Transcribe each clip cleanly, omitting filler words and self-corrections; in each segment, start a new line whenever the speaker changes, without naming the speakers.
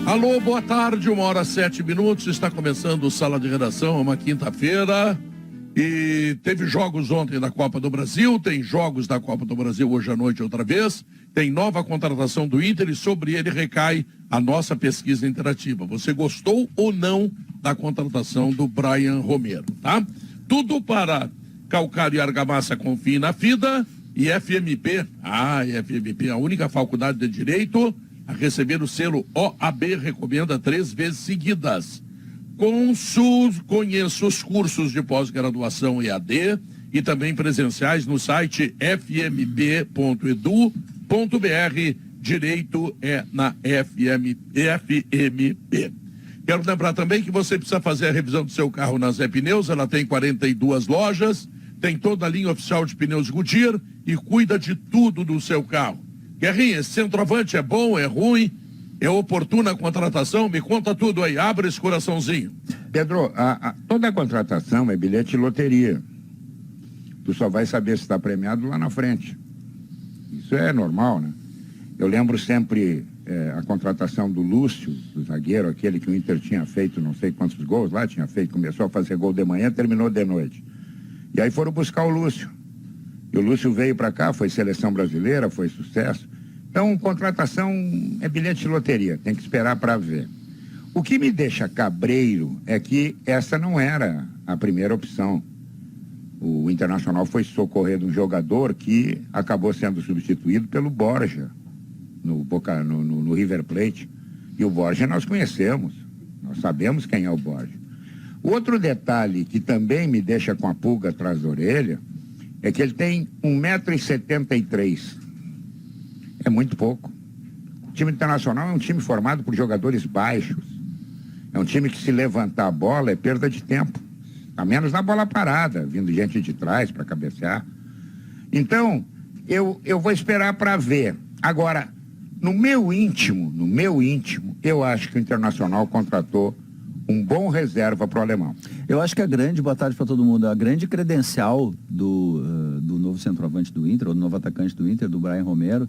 Alô, boa tarde, 1h07. Está começando o Sala de Redação, uma quinta-feira. E teve jogos ontem da Copa do Brasil, tem jogos da Copa do Brasil hoje à noite outra vez, tem nova contratação do Inter e sobre ele recai a nossa pesquisa interativa. Você gostou ou não da contratação do Brian Romero, tá? Tudo para Calcário e Argamassa confie na FIDA e FMP, FMP, a única faculdade de Direito a receber o selo OAB recomenda 3 vezes seguidas. Conheça os cursos de pós-graduação EAD e também presenciais no site fmp.edu.br. Direito é na FMP. Quero lembrar também que você precisa fazer a revisão do seu carro na Zé Pneus. Ela tem 42 lojas, tem toda a linha oficial de pneus Goodyear e cuida de tudo do seu carro. Guerrinha, esse centroavante é bom, é ruim? É oportuna a contratação? Me conta tudo aí, abre esse coraçãozinho.
Pedro, toda a contratação é bilhete de loteria. Tu só vai saber se está premiado lá na frente. Isso é normal, né? Eu lembro sempre a contratação do Lúcio, do zagueiro, aquele que o Inter tinha feito não sei quantos gols lá, começou a fazer gol de manhã, terminou de noite. E aí foram buscar o Lúcio. E o Lúcio veio para cá, foi seleção brasileira, foi sucesso. Então, contratação é bilhete de loteria, tem que esperar para ver. O que me deixa cabreiro é que essa não era a primeira opção. O Internacional foi socorrer de um jogador que acabou sendo substituído pelo Borja, no River Plate. E o Borja nós conhecemos, nós sabemos quem é o Borja. Outro detalhe que também me deixa com a pulga atrás da orelha é que ele tem 1,73 m. É muito pouco. O time internacional é um time formado por jogadores baixos. É um time que, se levantar a bola, é perda de tempo. A menos na bola parada, vindo gente de trás para cabecear. Então, eu vou esperar para ver. Agora, no meu íntimo, eu acho que o Internacional contratou um bom reserva para o alemão.
Eu acho que boa tarde para todo mundo, a grande credencial do novo centroavante do Inter, ou do novo atacante do Inter, do Brian Romero,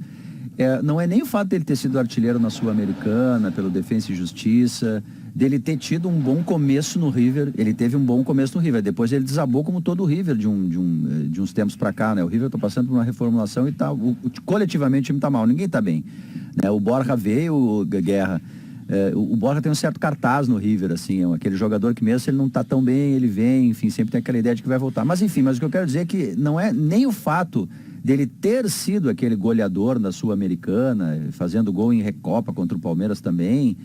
não é nem o fato dele ter sido artilheiro na Sul-Americana, pelo Defensa e Justiça, dele ter tido um bom começo no River. Ele teve um bom começo no River, depois ele desabou como todo o River de uns tempos para cá, né? O River está passando por uma reformulação e coletivamente o time está mal, ninguém está bem, né? O Borja veio, Guerra, o Borja tem um certo cartaz no River, assim, aquele jogador que mesmo se ele não está tão bem, ele vem, enfim, sempre tem aquela ideia de que vai voltar. Mas enfim, o que eu quero dizer é que não é nem o fato dele ter sido aquele goleador da Sul-Americana, fazendo gol em Recopa contra o Palmeiras também,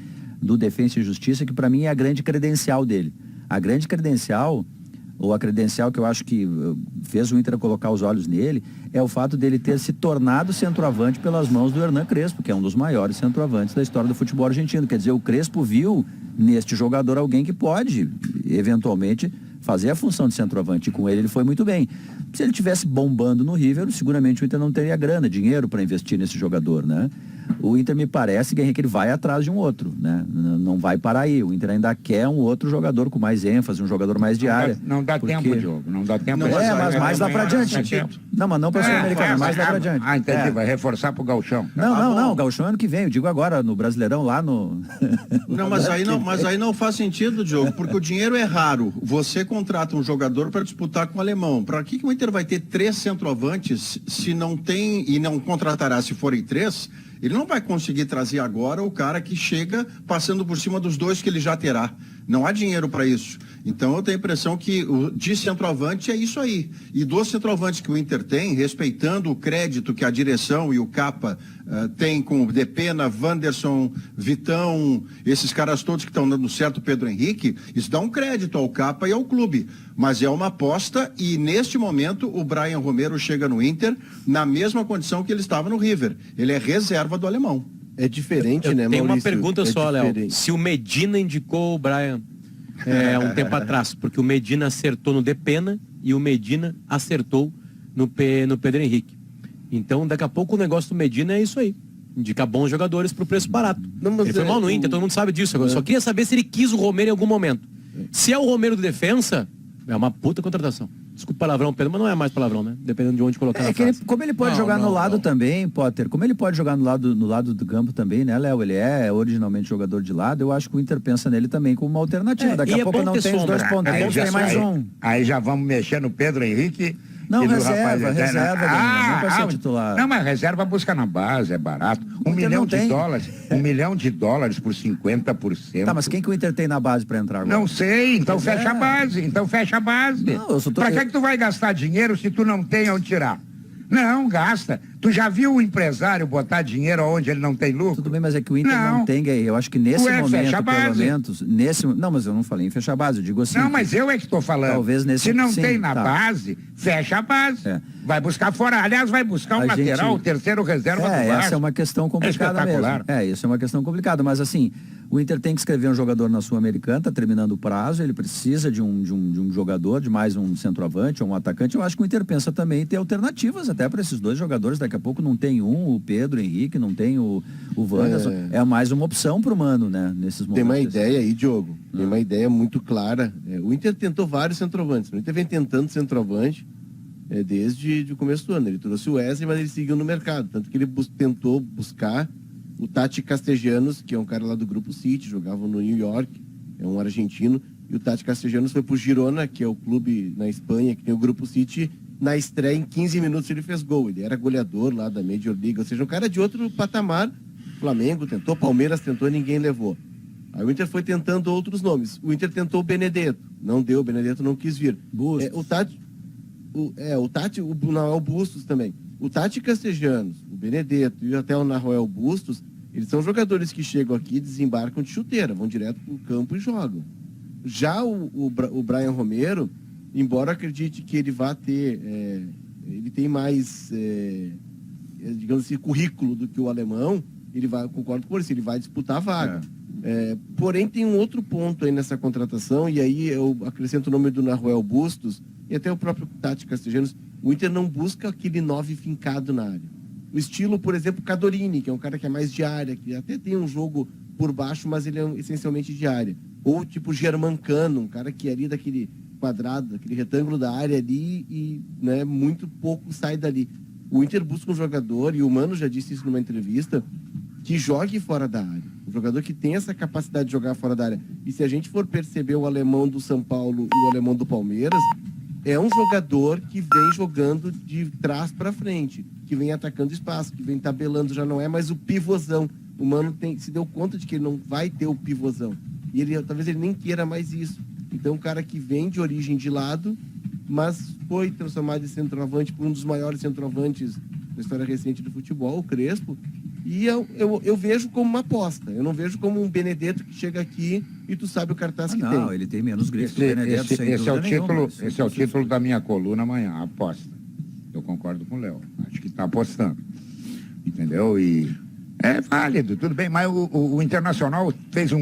do Defensa e Justiça, que para mim é a grande credencial dele. A grande credencial, ou a credencial que eu acho que fez o Inter colocar os olhos nele, é o fato dele ter se tornado centroavante pelas mãos do Hernan Crespo, que é um dos maiores centroavantes da história do futebol argentino. Quer dizer, o Crespo viu neste jogador alguém que pode, eventualmente, fazer a função de centroavante, e com ele foi muito bem. Se ele tivesse bombando no River, seguramente o Inter não teria grana, dinheiro para investir nesse jogador, né? O Inter me parece, Guerrinha, que ele vai atrás de um outro, né? Não vai parar aí. O Inter ainda quer um outro jogador com mais ênfase, um jogador mais de área.
Não dá tempo, Diogo. Não dá tempo.
Mas mais lá pra adiante. Não, mas não para o Sul-Americano, mais lá pra adiante.
Entendi. Vai reforçar pro Gauchão.
Não, o Gauchão ano que vem. Eu digo agora, no Brasileirão, lá no...
Não, mas aí não faz sentido, Diogo, porque o dinheiro é raro. Você contrata um jogador para disputar com o alemão. Para que o Inter vai ter 3 centroavantes se não tem, e não contratará se forem 3? Ele não vai conseguir trazer agora o cara que chega passando por cima dos 2 que ele já terá. Não há dinheiro para isso. Então eu tenho a impressão que de centroavante é isso aí. E dos centroavantes que o Inter tem, respeitando o crédito que a direção e o Capa tem com o Depena, Wanderson, Vitão, esses caras todos que estão dando certo, Pedro Henrique, isso dá um crédito ao Capa e ao clube. Mas é uma aposta e neste momento o Brian Romero chega no Inter na mesma condição que ele estava no River. Ele é reserva do alemão.
É diferente, né, Maurício?
Tem uma pergunta só,
diferente.
Léo. Se o Medina indicou o Brian um tempo atrás, porque o Medina acertou no Depena e o Medina acertou no Pedro Henrique. Então, daqui a pouco o negócio do Medina é isso aí. Indicar bons jogadores pro preço barato. Ele foi mal no Inter, todo mundo sabe disso. Eu só queria saber se ele quis o Romero em algum momento. Se é o Romero do Defensa, é uma puta contratação. Desculpa o palavrão, Pedro, mas não é mais palavrão, né? Dependendo de onde colocar na
que ele,
frase.
como ele pode
Não,
jogar no
não,
lado
não.
também, Potter, como ele pode jogar no lado do campo também, né, Léo? Ele é originalmente jogador de lado, eu acho que o Inter pensa nele também como uma alternativa. Daqui
e
a pouco
bom
não
ter
tem os
sombra.
dois ponteiros, tem mais um.
Aí já vamos mexer no Pedro Henrique.
Não,
e no
reserva,
rapaz Eterno.
reserva, não vai ser titular.
Não, mas reserva busca na base, é barato.
O Inter não tem.
$1 milhão de dólares por 50%.
Tá, mas quem que o Inter tem na base pra entrar agora?
Não sei, então
Pois
fecha
é.
a base,
Não, eu só tô
Pra
que-
que tu vai gastar dinheiro se tu não tem onde tirar? Não, gasta. Tu já viu o empresário botar dinheiro onde ele não tem lucro?
Tudo bem, mas é que o Inter não tem, eu acho que nesse
Ué, fecha
momento,
a
pelo
base.
menos, não, mas eu não falei em fechar a base, eu digo assim.
Não, mas eu é que estou falando.
Talvez nesse-
Se não
sim,
tem na
tá.
base, fecha a base.
É.
Vai buscar fora. Aliás, vai buscar um
A
lateral,
gente-
o terceiro reserva do Vasco.
Essa é uma questão complicada mesmo.
espetacular.
Isso é uma questão complicada, mas assim, o Inter tem que escrever um jogador na Sul-Americana, tá terminando o prazo, ele precisa de um jogador, de mais um centroavante ou um atacante. Eu acho que o Inter pensa também em ter alternativas até para esses dois jogadores. Daqui a pouco não tem o Pedro Henrique, não tem o Wanderson. É mais uma opção pro Mano, né, nesses momentos.
Tem uma ideia aí, Diogo. Tem uma ideia muito clara. O Inter tentou vários centroavantes. O Inter vem tentando centroavante desde o começo do ano. Ele trouxe o Wesley, mas ele seguiu no mercado. Tanto que ele tentou buscar o Tati Castellanos, que é um cara lá do Grupo City, jogava no New York, é um argentino. E o Tati Castellanos foi pro Girona, que é o clube na Espanha, que tem o Grupo City. Na estreia, em 15 minutos, ele fez gol. Ele era goleador lá da Major League. Ou seja, um cara de outro patamar. Flamengo tentou, Palmeiras tentou, ninguém levou. Aí o Inter foi tentando outros nomes. O Inter tentou o Benedetto. Não deu, o Benedetto não quis vir.
Bustos.
O Tati, o Nahuel Bustos também. O Tati Castellanos, o Benedetto e até o Nahuel Bustos, eles são jogadores que chegam aqui, desembarcam de chuteira, vão direto pro campo e jogam. Já o Brian Romero, embora acredite que ele vá ter, ele tem mais, digamos assim, currículo do que o alemão, ele vai, concordo com você, ele vai disputar a vaga. Porém, tem um outro ponto aí nessa contratação, e aí eu acrescento o nome do Nahuel Bustos, e até o próprio Tati Castellanos. O Inter não busca aquele 9 fincado na área. O estilo, por exemplo, Cadorini, que é um cara que é mais de área, que até tem um jogo por baixo, mas ele é essencialmente de área. Ou tipo Germancano, um cara que é ali daquele quadrado, aquele retângulo da área ali e muito pouco sai dali. O Inter busca um jogador, e o Mano já disse isso numa entrevista, que jogue fora da área. Um jogador que tem essa capacidade de jogar fora da área. E se a gente for perceber o alemão do São Paulo e o alemão do Palmeiras, é um jogador que vem jogando de trás para frente, que vem atacando espaço, que vem tabelando, já não é mais o pivôzão. O Mano se deu conta de que ele não vai ter o pivôzão. E talvez ele nem queira mais isso. Então, um cara que vem de origem de lado, mas foi transformado em centroavante por um dos maiores centroavantes da história recente do futebol, o Crespo. E eu vejo como uma aposta. Eu não vejo como um Benedetto que chega aqui e tu sabe o cartaz que tem.
Não, ele tem menos grifes que o Benedetto, sem
Esse é o
dúvida
título,
nenhuma.
esse é o título da minha coluna amanhã, a aposta. Eu concordo com o Léo. Acho que está apostando. Entendeu? E é válido, tudo bem, mas o Internacional fez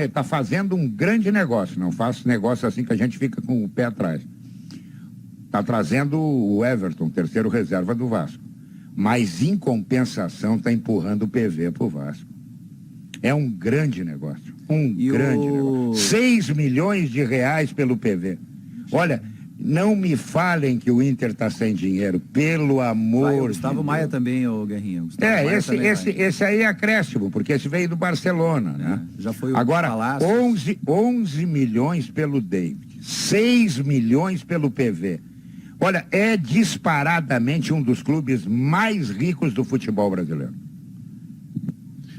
está fazendo um grande negócio. Não faz negócio assim que a gente fica com o pé atrás. Está trazendo o Everton, terceiro reserva do Vasco. Mas, em compensação, está empurrando o PV para o Vasco. É um grande negócio. Negócio. 6 milhões de reais pelo PV. Olha, não me falem que o Inter está sem dinheiro, pelo amor de Deus.
Gustavo Maia também, ô Guerrinha. Gustavo Maia também vai.
Esse aí é acréscimo, porque esse veio do Barcelona, né?
Já foi o
Agora,
Palácio.
11 milhões pelo David, 6 milhões pelo PV. Olha, é disparadamente um dos clubes mais ricos do futebol brasileiro.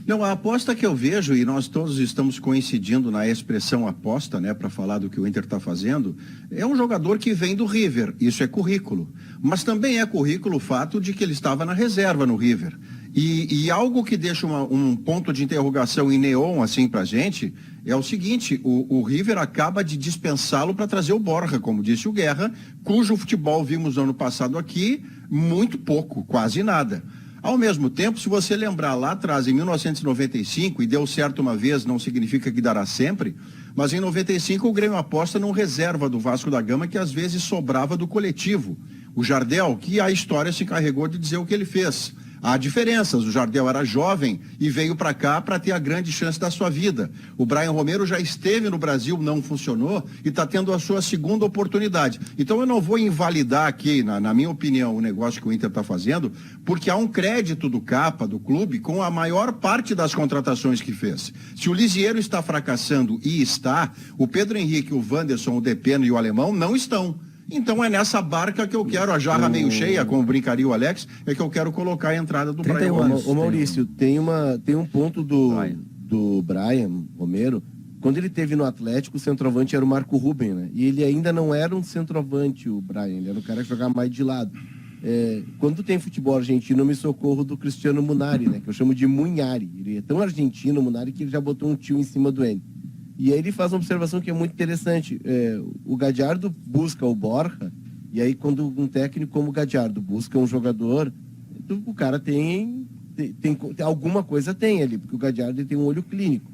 Não, a aposta que eu vejo, e nós todos estamos coincidindo na expressão aposta, né, para falar do que o Inter está fazendo, é um jogador que vem do River, isso é currículo. Mas também é currículo o fato de que ele estava na reserva no River. E algo que deixa um ponto de interrogação em neon, assim, pra gente, é o seguinte, o River acaba de dispensá-lo para trazer o Borja, como disse o Guerra, cujo futebol vimos no ano passado aqui, muito pouco, quase nada. Ao mesmo tempo, se você lembrar lá atrás, em 1995, e deu certo uma vez, não significa que dará sempre, mas em 95 o Grêmio aposta num reserva do Vasco da Gama que às vezes sobrava do coletivo. O Jardel, que a história se encarregou de dizer o que ele fez. Há diferenças. O Jardel era jovem e veio para cá para ter a grande chance da sua vida. O Brian Romero já esteve no Brasil, não funcionou e está tendo a sua segunda oportunidade. Então eu não vou invalidar aqui, na minha opinião, o negócio que o Inter está fazendo, porque há um crédito do Capa, do clube, com a maior parte das contratações que fez. Se o Lisieiro está fracassando e está, o Pedro Henrique, o Wanderson, o Depena e o Alemão não estão. Então é nessa barca que eu quero, a jarra meio cheia, como brincaria o Alex, é que eu quero colocar a entrada do Brian Romero.
Ô Maurício, tem um ponto do Brian Romero. Quando ele esteve no Atlético, o centroavante era o Marco Ruben, né? E ele ainda não era um centroavante, o Brian, ele era um cara que jogava mais de lado. Quando tem futebol argentino, eu me socorro do Cristiano Munari, né? Que eu chamo de Munhari. Ele é tão argentino, Munari, que ele já botou um tio em cima do N. E aí ele faz uma observação que é muito interessante. O Gadiardo busca o Borja, e aí quando um técnico como o Gadiardo busca um jogador, o cara tem alguma coisa tem ali, porque o Gadiardo tem um olho clínico.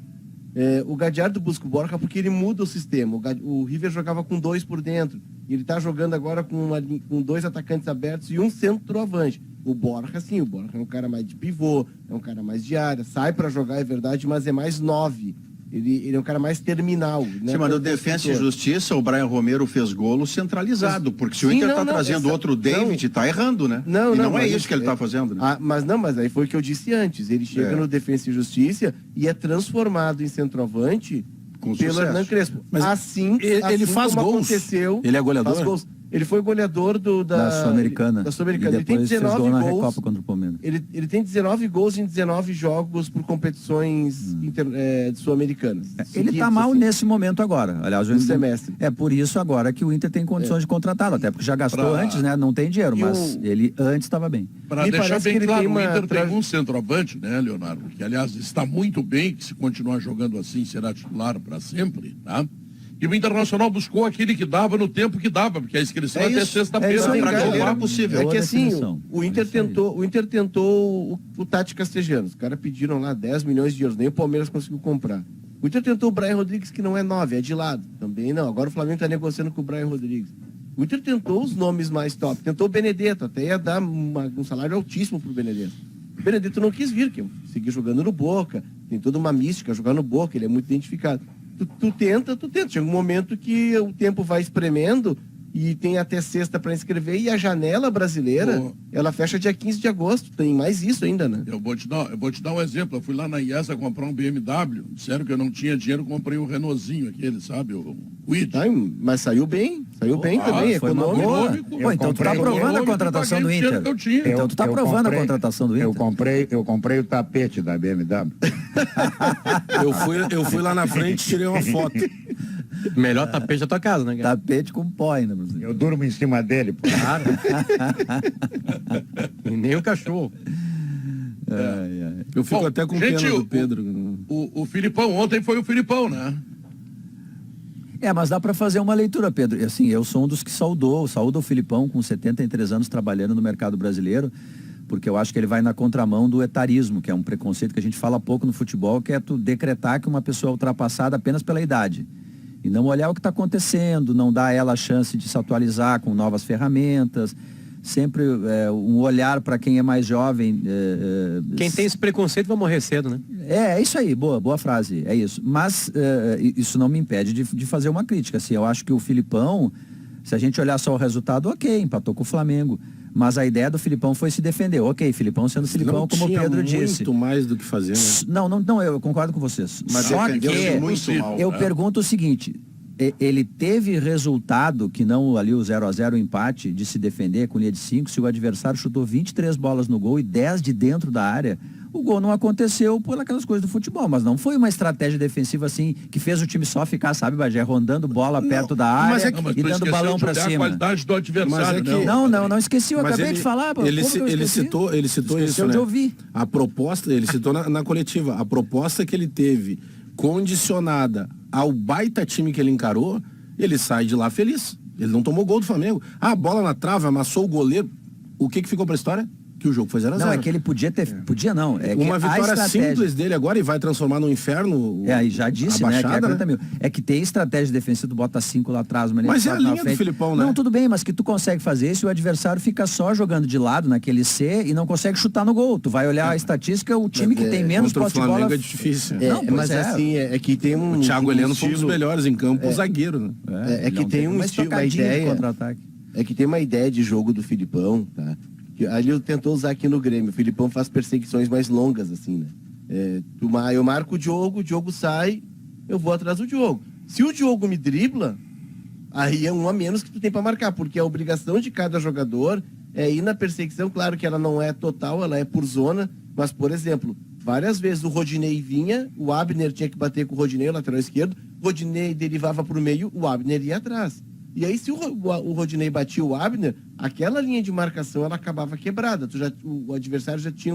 O Gadiardo busca o Borja porque ele muda o sistema. O River jogava com 2 por dentro, e ele está jogando agora com 2 atacantes abertos e um centroavante. O Borja, sim, o Borja é um cara mais de pivô, é um cara mais de área, sai para jogar, é verdade, mas é mais 9. Ele é um cara mais terminal. Né?
Sim, mas no Defensa e Justiça, o Brian Romero fez golo centralizado, porque se o Inter está trazendo outro David, está errando, né? Não é isso que ele está fazendo, né?
Mas aí foi o que eu disse antes. Ele chega no Defensa e Justiça e é transformado em centroavante pelo Hernan Crespo. Mas assim
ele faz
como
gols.
Aconteceu,
ele é goleador?
Faz gols. Ele foi goleador
da Sul-Americana.
Ele tem 19 gols.
Na Recopa contra o Palmeiras.
Ele tem 19 gols em 19 jogos por competições sul-americanas.
Ele está mal nesse momento agora. Aliás,
no semestre.
É por isso agora que o Inter tem condições de contratá-lo, até porque já gastou antes, né? Não tem dinheiro, mas ele antes estava bem.
Para deixar bem claro, o Inter tem um centroavante, né, Leonardo? Que, aliás, está muito bem, que se continuar jogando assim, será titular para sempre, tá? E o Internacional buscou aquele que dava no tempo que dava, porque a inscrição até sexta-feira.
É possível.
É que assim, o Inter tentou o Tati Castellanos. Os caras pediram lá 10 milhões de euros, nem o Palmeiras conseguiu comprar. O Inter tentou o Brian Rodrigues, que não é 9, é de lado. Também não. Agora o Flamengo está negociando com o Brian Rodrigues. O Inter tentou os nomes mais top. Tentou o Benedetto, até ia dar um salário altíssimo pro Benedetto. O Benedetto não quis vir, que seguir jogando no Boca. Tem toda uma mística jogar no Boca, ele é muito identificado. Tu tenta. Chega um momento que o tempo vai espremendo e tem até sexta para inscrever, e a janela brasileira, ela fecha dia 15 de agosto. Tem mais isso ainda, né?
Eu vou te dar um exemplo. Eu fui lá na IESA comprar um BMW. Disseram que eu não tinha dinheiro, comprei o Renaultzinho aquele, sabe? O Kwid.
Mas saiu bem também, econômico.
Então tu tá aprovando a contratação do Inter. Então tu tá aprovando a contratação do Inter.
Eu comprei o tapete da BMW.
eu fui lá na frente e tirei uma foto.
Melhor tapete da tua casa, né, cara?
Tapete com pó ainda.
Eu durmo em cima dele, pô.
Claro. E nem o cachorro.
Eu fico até com pena do Pedro.
O Filipão, ontem foi o Filipão, né?
Mas dá para fazer uma leitura, Pedro. Assim, eu sou um dos que saúda o Filipão com 73 anos trabalhando no mercado brasileiro, porque eu acho que ele vai na contramão do etarismo, que é um preconceito que a gente fala pouco no futebol, que é tu decretar que uma pessoa é ultrapassada apenas pela idade. E não olhar o que está acontecendo, não dar a ela a chance de se atualizar com novas ferramentas, sempre um olhar para quem é mais jovem.
Quem tem esse preconceito vai morrer cedo, né?
É isso aí, boa frase, é isso. Mas isso não me impede de fazer uma crítica. Assim, eu acho que o Filipão, se a gente olhar só o resultado, ok, empatou com o Flamengo. Mas a ideia do Filipão foi se defender. Ok, Filipão sendo Filipão,
não
como o Pedro disse.
Muito mais do que fazer, né?
Não, eu concordo com vocês.
Mas
só que
muito mal,
eu pergunto o seguinte, ele teve resultado, que não ali o 0-0 o empate, de se defender com linha de 5, se o adversário chutou 23 bolas no gol e 10 de dentro da área, o gol não aconteceu por aquelas coisas do futebol, mas não foi uma estratégia defensiva assim, que fez o time só ficar, sabe, Bagé, rondando bola perto da área
e
dando balão para cima.
A qualidade do adversário,
não esqueci, eu acabei de falar.
Ele citou isso, né?
De ouvir.
A proposta, ele citou na coletiva, a proposta que ele teve condicionada ao baita time que ele encarou, ele sai de lá feliz. Ele não tomou gol do Flamengo. A bola na trave, amassou o goleiro. O que ficou pra história? Que que o jogo foi 0-0.
Não, é que ele podia ter... Podia não. É que
Uma
a
vitória
estratégia...
simples dele agora e vai transformar no inferno.
Aí já disse,
a
né? Que é
Baixada,
40 mil. É que tem estratégia defensiva, tu bota 5 lá atrás,
Mas é a linha do Filipão, né?
Não, tudo bem, mas que tu consegue fazer isso e o adversário fica só jogando de lado naquele C e não consegue chutar no gol. Tu vai olhar a estatística, o time que tem menos
Contra o
posse de bola...
Flamengo é difícil.
Não, pois
mas
é.
assim, é que tem um...
O Thiago
um
Heleno foi um dos
estilo-
melhores em campo, o zagueiro, né?
É que tem um estilo, uma ideia...
contra-ataque.
É que tem uma ideia de jogo do Filipão, tá? Que ali eu tentou usar aqui no Grêmio. O Filipão faz perseguições mais longas, assim, né? Eu marco o Diogo sai, eu vou atrás do Diogo. Se o Diogo me dribla, aí é um a menos que tu tem pra marcar, porque a obrigação de cada jogador é ir na perseguição. Claro que ela não é total, ela é por zona, mas, por exemplo, várias vezes o Rodinei vinha, o Abner tinha que bater com o Rodinei, o lateral esquerdo, o Rodinei derivava pro meio, o Abner ia atrás. E aí, se o Rodinei batia o Abner, aquela linha de marcação ela acabava quebrada. O adversário já tinha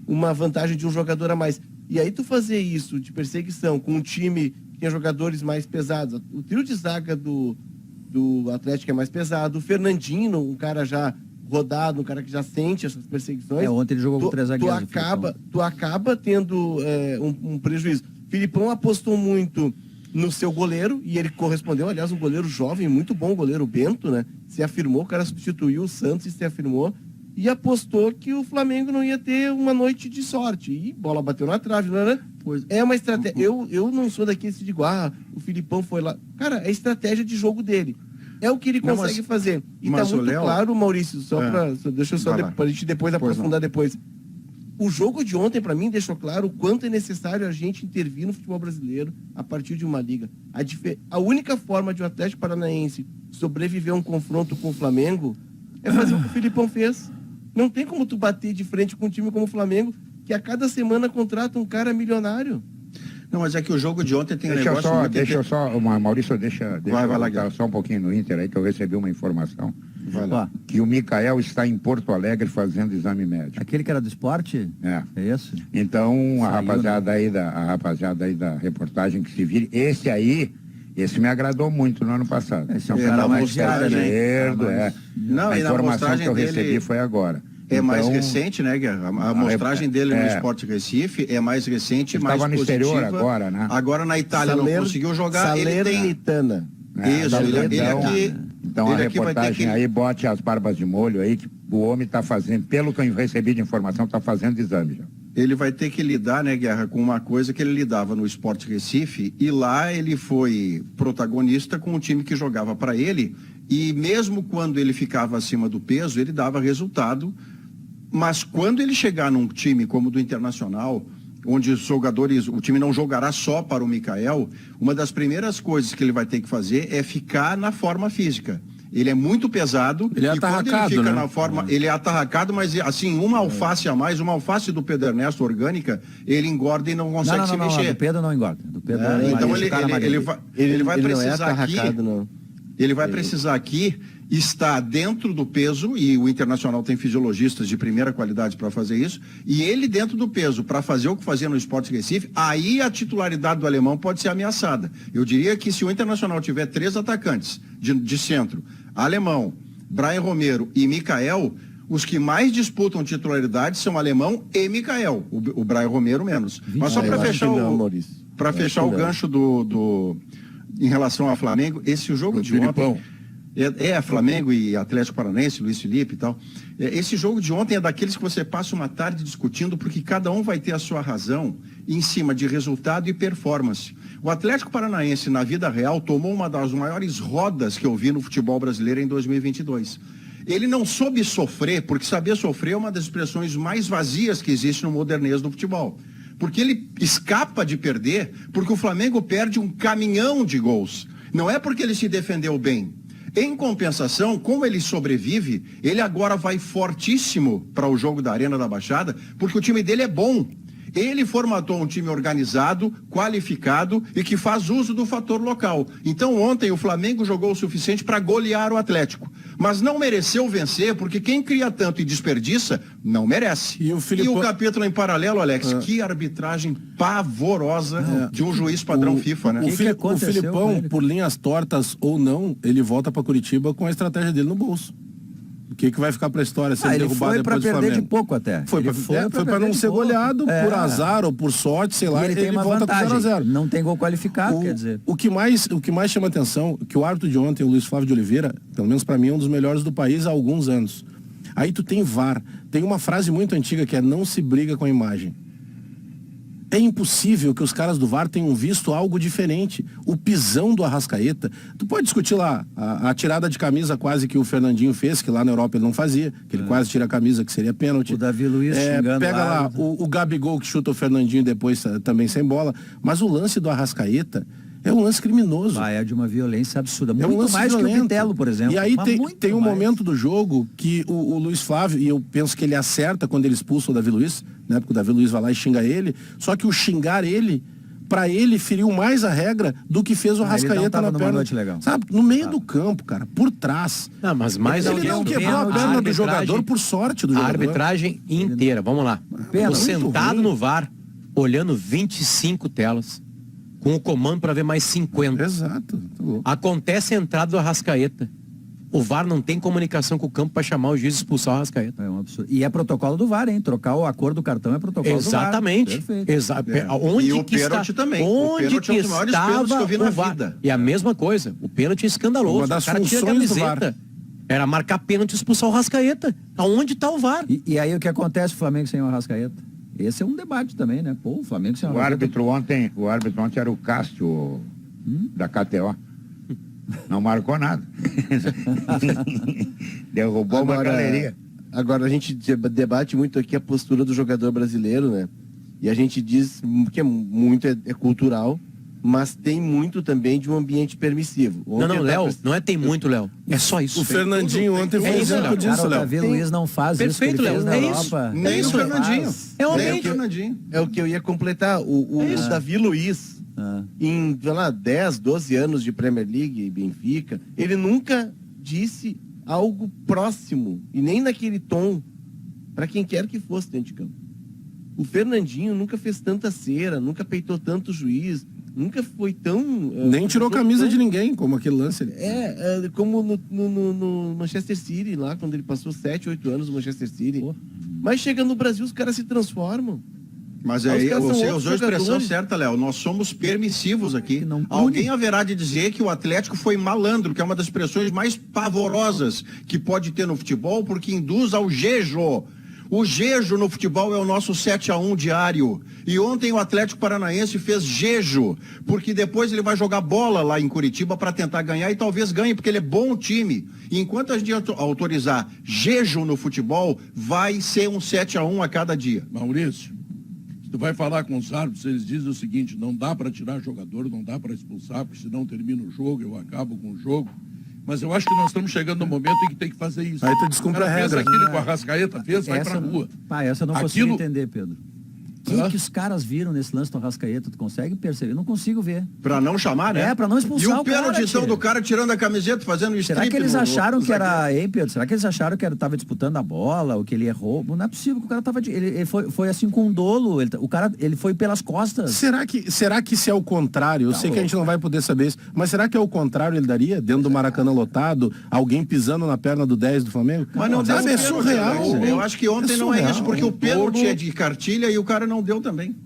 uma vantagem de um jogador a mais. E aí, tu fazer isso de perseguição com um time que tinha jogadores mais pesados. O trio de zaga do Atlético é mais pesado. O Fernandinho, um cara já rodado, um cara que já sente essas perseguições.
Ontem ele jogou com 3 zagueiros.
Tu acaba tendo um prejuízo. Filipão apostou muito no seu goleiro, e ele correspondeu, aliás, um goleiro jovem, muito bom, o goleiro Bento, né? Se afirmou, o cara substituiu o Santos e se afirmou, e apostou que o Flamengo não ia ter uma noite de sorte. E bola bateu na trave, né? É uma estratégia. Eu não sou daqueles que digo, o Filipão foi lá. Cara, é a estratégia de jogo dele. É o que ele consegue fazer. E tá muito claro, Maurício, deixa eu só pra gente depois aprofundar depois. O jogo de ontem, para mim, deixou claro o quanto é necessário a gente intervir no futebol brasileiro a partir de uma liga. A única forma de o Atlético Paranaense sobreviver a um confronto com o Flamengo é fazer o que o Filipão fez. Não tem como tu bater de frente com um time como o Flamengo, que a cada semana contrata um cara milionário.
Não, mas é que o jogo de ontem tem
Deixa eu só, Maurício,
Vai lá,
voltar só um pouquinho no Inter aí, que eu recebi uma informação.
Vai lá.
Que o Micael está em Porto Alegre fazendo exame médico.
Aquele que era do esporte?
É
isso?
Então, a
Saiu,
rapaziada aí da reportagem que se vire, esse me agradou muito no ano passado.
Esse é um cara mais diário, né?
Não,
a
e na
informação
amostragem
que eu
dele
recebi foi agora.
É mais
Então,
recente, né, Guerra? A amostragem dele no Sport Recife é mais recente, mais
estava no
positiva.
exterior agora, né?
Agora na Itália não conseguiu jogar.
Salernitana.
Isso, ele aqui...
Então a reportagem aí, bote as barbas de molho aí, que o homem está fazendo, pelo que eu recebi de informação, está fazendo exame já.
Ele vai ter que lidar, né, Guerra, com uma coisa que ele lidava no Sport Recife, e lá ele foi protagonista com o time que jogava para ele, e mesmo quando ele ficava acima do peso, ele dava resultado, mas quando ele chegar num time como o do Internacional, onde os jogadores, o time não jogará só para o Micael, uma das primeiras coisas que ele vai ter que fazer é ficar na forma física. Ele é muito pesado.
Ele é
e quando
atarracado,
ele fica
né?
na forma, ele é atarracado, mas assim, uma alface a mais, uma alface do Pedro Ernesto orgânica, ele engorda e não consegue se mexer.
Do Pedro não engorda. Do Pedro
Então ele vai
não é
precisar aqui.
não.
Ele vai precisar aqui estar dentro do peso, e o Internacional tem fisiologistas de primeira qualidade para fazer isso, e ele dentro do peso, para fazer o que fazia no Sport Recife, aí a titularidade do alemão pode ser ameaçada. Eu diria que se o Internacional tiver 3 atacantes de centro, alemão, Brian Romero e Micael, os que mais disputam titularidade são alemão e Micael, o Brian Romero menos. Mas só para fechar o gancho em relação ao Flamengo, o jogo de ontem... Flamengo e Atlético Paranaense, Luiz Felipe e tal. Esse jogo de ontem é daqueles que você passa uma tarde discutindo, porque cada um vai ter a sua razão em cima de resultado e performance. O Atlético Paranaense, na vida real, tomou uma das maiores rodas que eu vi no futebol brasileiro em 2022. Ele não soube sofrer, porque saber sofrer é uma das expressões mais vazias que existe no modernês do futebol. Porque ele escapa de perder, porque o Flamengo perde um caminhão de gols. Não é porque ele se defendeu bem. Em compensação, como ele sobrevive, ele agora vai fortíssimo para o jogo da Arena da Baixada, porque o time dele é bom. Ele formatou um time organizado, qualificado e que faz uso do fator local. Então ontem o Flamengo jogou o suficiente para golear o Atlético. Mas não mereceu vencer, porque quem cria tanto e desperdiça, não merece. E o capítulo em paralelo, Alex, que arbitragem pavorosa de um juiz padrão FIFA, né?
O Filipão, por linhas tortas ou não, ele volta para Curitiba com a estratégia dele no bolso. O que vai ficar pra história se ele
ele
derrubar
foi pra
depois do
perder
Flamengo?
de pouco até.
Foi
Ele
pra não
perder de
ser
pouco.
goleado
É.
por azar ou por sorte, sei lá,
E ele tem uma
volta
vantagem.
com 0-0.
Não tem gol qualificado, quer dizer.
O que mais chama atenção, que o árbitro de ontem, o Luiz Flávio de Oliveira, pelo menos pra mim, é um dos melhores do país há alguns anos. Aí tu tem VAR. Tem uma frase muito antiga que é: não se briga com a imagem. É impossível que os caras do VAR tenham visto algo diferente. O pisão do Arrascaeta, tu pode discutir lá a tirada de camisa quase que o Fernandinho fez, que lá na Europa ele não fazia, que ele quase tira a camisa, que seria pênalti.
O Davi Luiz xingando
pega lá
árbitro.
o Gabigol que chuta o Fernandinho depois também sem bola. Mas o lance do Arrascaeta é um lance criminoso.
É de uma violência absurda.
É um
Muito
lance
mais que o
violento.
Pitelo, por exemplo.
E aí
Mas
tem
muito
um
mais.
momento do jogo que o Luiz Flávio, e eu penso que ele acerta quando ele expulsa o Davi Luiz, né? Porque o Davi Luiz vai lá e xinga ele. Só que o xingar ele, pra ele, feriu mais a regra do que fez o
Ele não
Arrascaeta
tava
na
numa
perna.
noite legal.
Sabe? No meio do campo, cara, por trás.
Não, mas mais
Ele não quebrou a perna do jogador por sorte do
A
jogador.
arbitragem inteira, vamos lá.
Pena,
Tô
muito
sentado
ruim.
no VAR, olhando 25 telas, com o comando para ver mais 50.
Exato. Tá louco.
Acontece a entrada do Arrascaeta. O VAR não tem comunicação com o campo para chamar o juiz e expulsar o Arrascaeta.
É um absurdo. E é protocolo do VAR, hein? Trocar a cor do cartão é protocolo
Exatamente.
do VAR. Perfeito.
Onde
E o
que
pênalti
está,
também. O
Onde
pênalti
que
é um dos maiores pênaltis que eu vi
estava
na
o VAR?
vida.
E a mesma coisa. O pênalti é escandaloso.
Uma das
o cara tira a
funções do
camiseta. Era marcar pênalti e expulsar o Arrascaeta. Aonde está o VAR?
E aí o que acontece com o Flamengo sem o Arrascaeta? Esse é um debate também, né? Pô, o Flamengo sem o
O
Arrascaeta.
árbitro ontem era o Cássio da KTO. Não marcou nada. Derrubou uma galeria.
Agora a gente debate muito aqui a postura do jogador brasileiro, né? E a gente diz que muito é cultural, mas tem muito também de um ambiente permissivo.
Não, Léo, não é tem muito, Léo. É só isso.
O Fernandinho ontem foi
É isso,
exemplo
Léo.
disso,
Cara, o
Léo.
Davi Luiz não faz
Perfeito,
isso que ele fez
Léo.
na
É isso.
Europa.
Nem
Isso
o Fernandinho.
faz.
É o
Nem o
ambiente.
Fernandinho.
É o que eu ia completar. O Davi Luiz, em, sei lá, 10, 12 anos de Premier League e Benfica, ele nunca disse algo próximo, e nem naquele tom, para quem quer que fosse dentro de campo. O Fernandinho nunca fez tanta cera, nunca peitou tanto juiz, nunca foi tão...
Nem tirou camisa de ninguém, como aquele lance.
como no Manchester City, lá, quando ele passou 7, 8 anos no Manchester City. Mas chega no Brasil, os caras se transformam.
Mas
Os
aí
caras são
você
outros
usou a expressão
jogadores.
certa, Léo. Nós somos permissivos aqui.
Que não pune.
Alguém haverá de dizer que o Atlético foi malandro, que é uma das expressões mais pavorosas que pode ter no futebol, porque induz ao jejo. O jejo no futebol é o nosso 7-1 diário. E ontem o Atlético Paranaense fez jejo, porque depois ele vai jogar bola lá em Curitiba para tentar ganhar e talvez ganhe, porque ele é bom time. E enquanto a gente autorizar jejo no futebol, vai ser um 7-1 a cada dia.
Maurício, tu vai falar com os árbitros, eles dizem o seguinte: não dá para tirar jogador, não dá para expulsar, porque senão termina o jogo, eu acabo com o jogo. Mas eu acho que nós estamos chegando no momento em que tem que fazer isso.
Aí tu descumpre
O cara
a regra.
fez aquilo com a Arrascaeta, fez, vai pra rua.
Essa eu não consigo
Aquilo-
entender, Pedro. O que os caras viram nesse lance do Arrascaeta? Tu consegue perceber? Eu não consigo ver.
Pra não chamar, né?
É, pra não expulsar
E o
o cara,
pênalti então
tio.
do cara tirando a camiseta, fazendo
Será
strip
que eles
no-
acharam
no
que
zagueiro?
era, hein, Pedro? Será que eles acharam que estava disputando a bola, ou que ele errou? Não é possível que o cara tava ele foi assim com um dolo. O cara, ele foi pelas costas.
Será que se é o contrário? Eu sei que a gente não vai poder saber isso, mas será que é o contrário ele daria? Dentro do Maracanã lotado, alguém pisando na perna do 10 do Flamengo?
Mas não deu
Sabe, é
pênalti,
surreal.
né? Eu acho que ontem não é
surreal.
isso, porque o pênalti
dolo-
é de cartilha e o cara não deu também.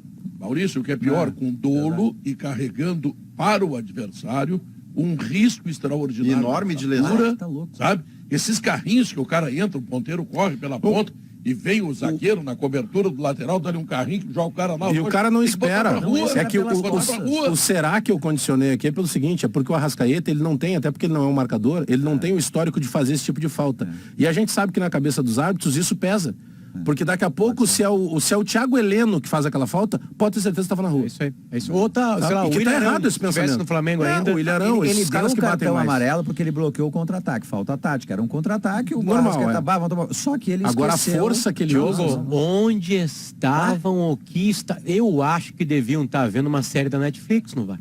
Maurício, o que é pior, com dolo e carregando para o adversário um risco extraordinário.
Enorme de lesão.
Altura,
Tá louco.
sabe? Esses carrinhos que o cara entra, o ponteiro corre pela ponta e vem o zagueiro na cobertura do lateral, dá-lhe um carrinho que joga o cara lá.
E o cara não
tem que botar
espera.
pra rua,
É que
botar pra rua.
o será que eu condicionei aqui é pelo seguinte, é porque o Arrascaeta, ele não tem, até porque ele não é um marcador, ele não tem o histórico de fazer esse tipo de falta. E a gente sabe que na cabeça dos árbitros isso pesa. Porque daqui a pouco, se é o Thiago Heleno que faz aquela falta, pode ter certeza que estava na rua.
É isso aí. É isso. Ou tá, sei lá,
E
o
que tá
Willian
errado
Arão,
esse
se tivesse
pensamento.
no Flamengo
É,
ainda.
o Willian Arão,
Ele
esses
deu
caras
o
que batem
cartão
mais.
amarelo porque ele bloqueou o contra-ataque. Falta tática. Era um contra-ataque, o
Normal,
Arrascaeta,
é.
vamos tomar. Só que ele
Agora
esqueceu.
a força que ele
Diogo,
usa...
onde estavam o que está... Eu acho que deviam estar vendo uma série da Netflix, não vai?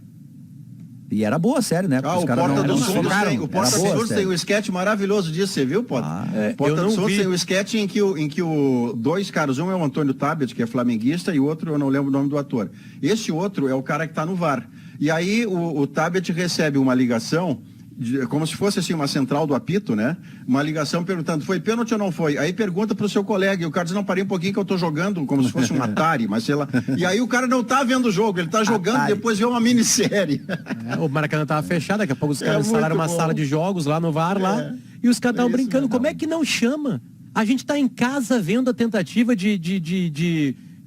E era boa a série, né?
Ah,
Porque os
o
caras
Porta
não
dos Fundos
focaram.
tem, o Porta
Era
dos
boa a
Fundos tem
série.
um sketch maravilhoso disso, você viu, Porta? Porta
eu não
dos Fundos
vi.
tem um sketch em que o dois caras, um é o Antônio Tabet, que é flamenguista, e o outro, eu não lembro o nome do ator. Esse outro é o cara que está no VAR. E aí o Tabet recebe uma ligação como se fosse assim uma central do apito, né? Uma ligação perguntando, foi pênalti ou não foi? Aí pergunta pro seu colega, e o cara diz, não, parei um pouquinho que eu tô jogando, como se fosse um Atari, mas sei lá. E aí o cara não tá vendo o jogo, ele tá jogando,
Atari.
depois vê uma minissérie.
O Maracanã tava fechado, daqui a pouco os caras
muito
instalaram uma
bom.
sala de jogos lá no VAR, lá, e os caras estavam
isso
brincando.
mesmo.
Como é que não chama? A gente tá em casa vendo a tentativa de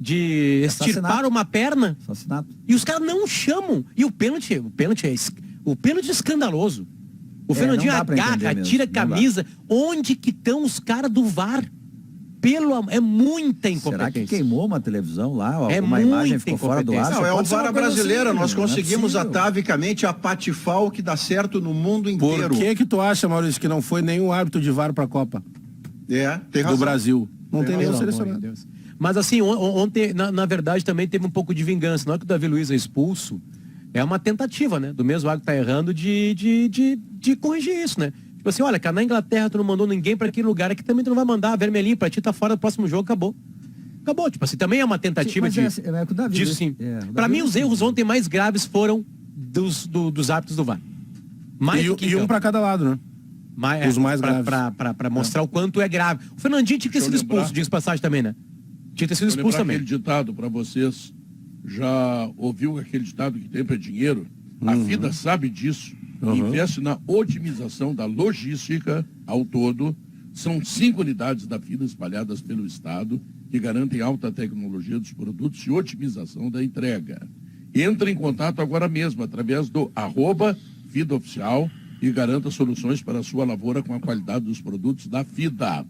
extirpar
Assassinato.
uma perna,
Assassinato.
e os caras não chamam. E o pênalti é escandaloso. O Fernandinho
não dá pra
agarra,
entender mesmo,
tira a
não dá.
camisa. Onde que estão os caras do VAR? É muita
Será que
incompetência.
queimou uma televisão lá?
É
Alguma imagem
muita
ficou fora do ar?
incompetência.
Não, é o
Pode ser uma
VAR
coisa
brasileira,
assim,
nós
não é
conseguimos
possível.
atavicamente apatifar o que dá certo no mundo
Por
inteiro.
que tu acha, Maurício, que não foi nenhum árbitro de VAR pra Copa
Tem razão.
do Brasil? Não tem nenhum
Pelo amor de
selecionado.
Deus. Mas assim, ontem, na verdade, também teve um pouco de vingança. Na hora que o Davi Luiz é expulso, é uma tentativa, né? Do mesmo árbitro que tá errando de corrigir isso, né? Tipo assim, olha, cara, na Inglaterra tu não mandou ninguém pra aquele lugar, aqui também tu não vai mandar, vermelhinho pra ti, tá fora do próximo jogo, acabou. Acabou, tipo assim, também é uma tentativa
Sim, mas é com o Davi
disso
Luiz.
sim.
É, o Davi
Pra mim,
Luiz
os erros ontem mais graves foram dos árbitros do VAR. Mais do que
E um
então.
pra cada lado, né? Os mais graves.
Pra mostrar o quanto é grave. O Fernandinho tinha que ter
Deixa eu
sido expulso,
lembrar.
diz passagem também, né? Tinha que ter sido
Vou
expulso
lembrar
também.
aquele ditado para vocês. Já ouviu aquele ditado que tempo é dinheiro? A FIDA sabe disso. Investe na otimização da logística ao todo. São 5 unidades da FIDA espalhadas pelo Estado que garantem alta tecnologia dos produtos e otimização da entrega. Entre em contato agora mesmo através do @FIDAOficial e garanta soluções para a sua lavoura com a qualidade dos produtos da FIDA.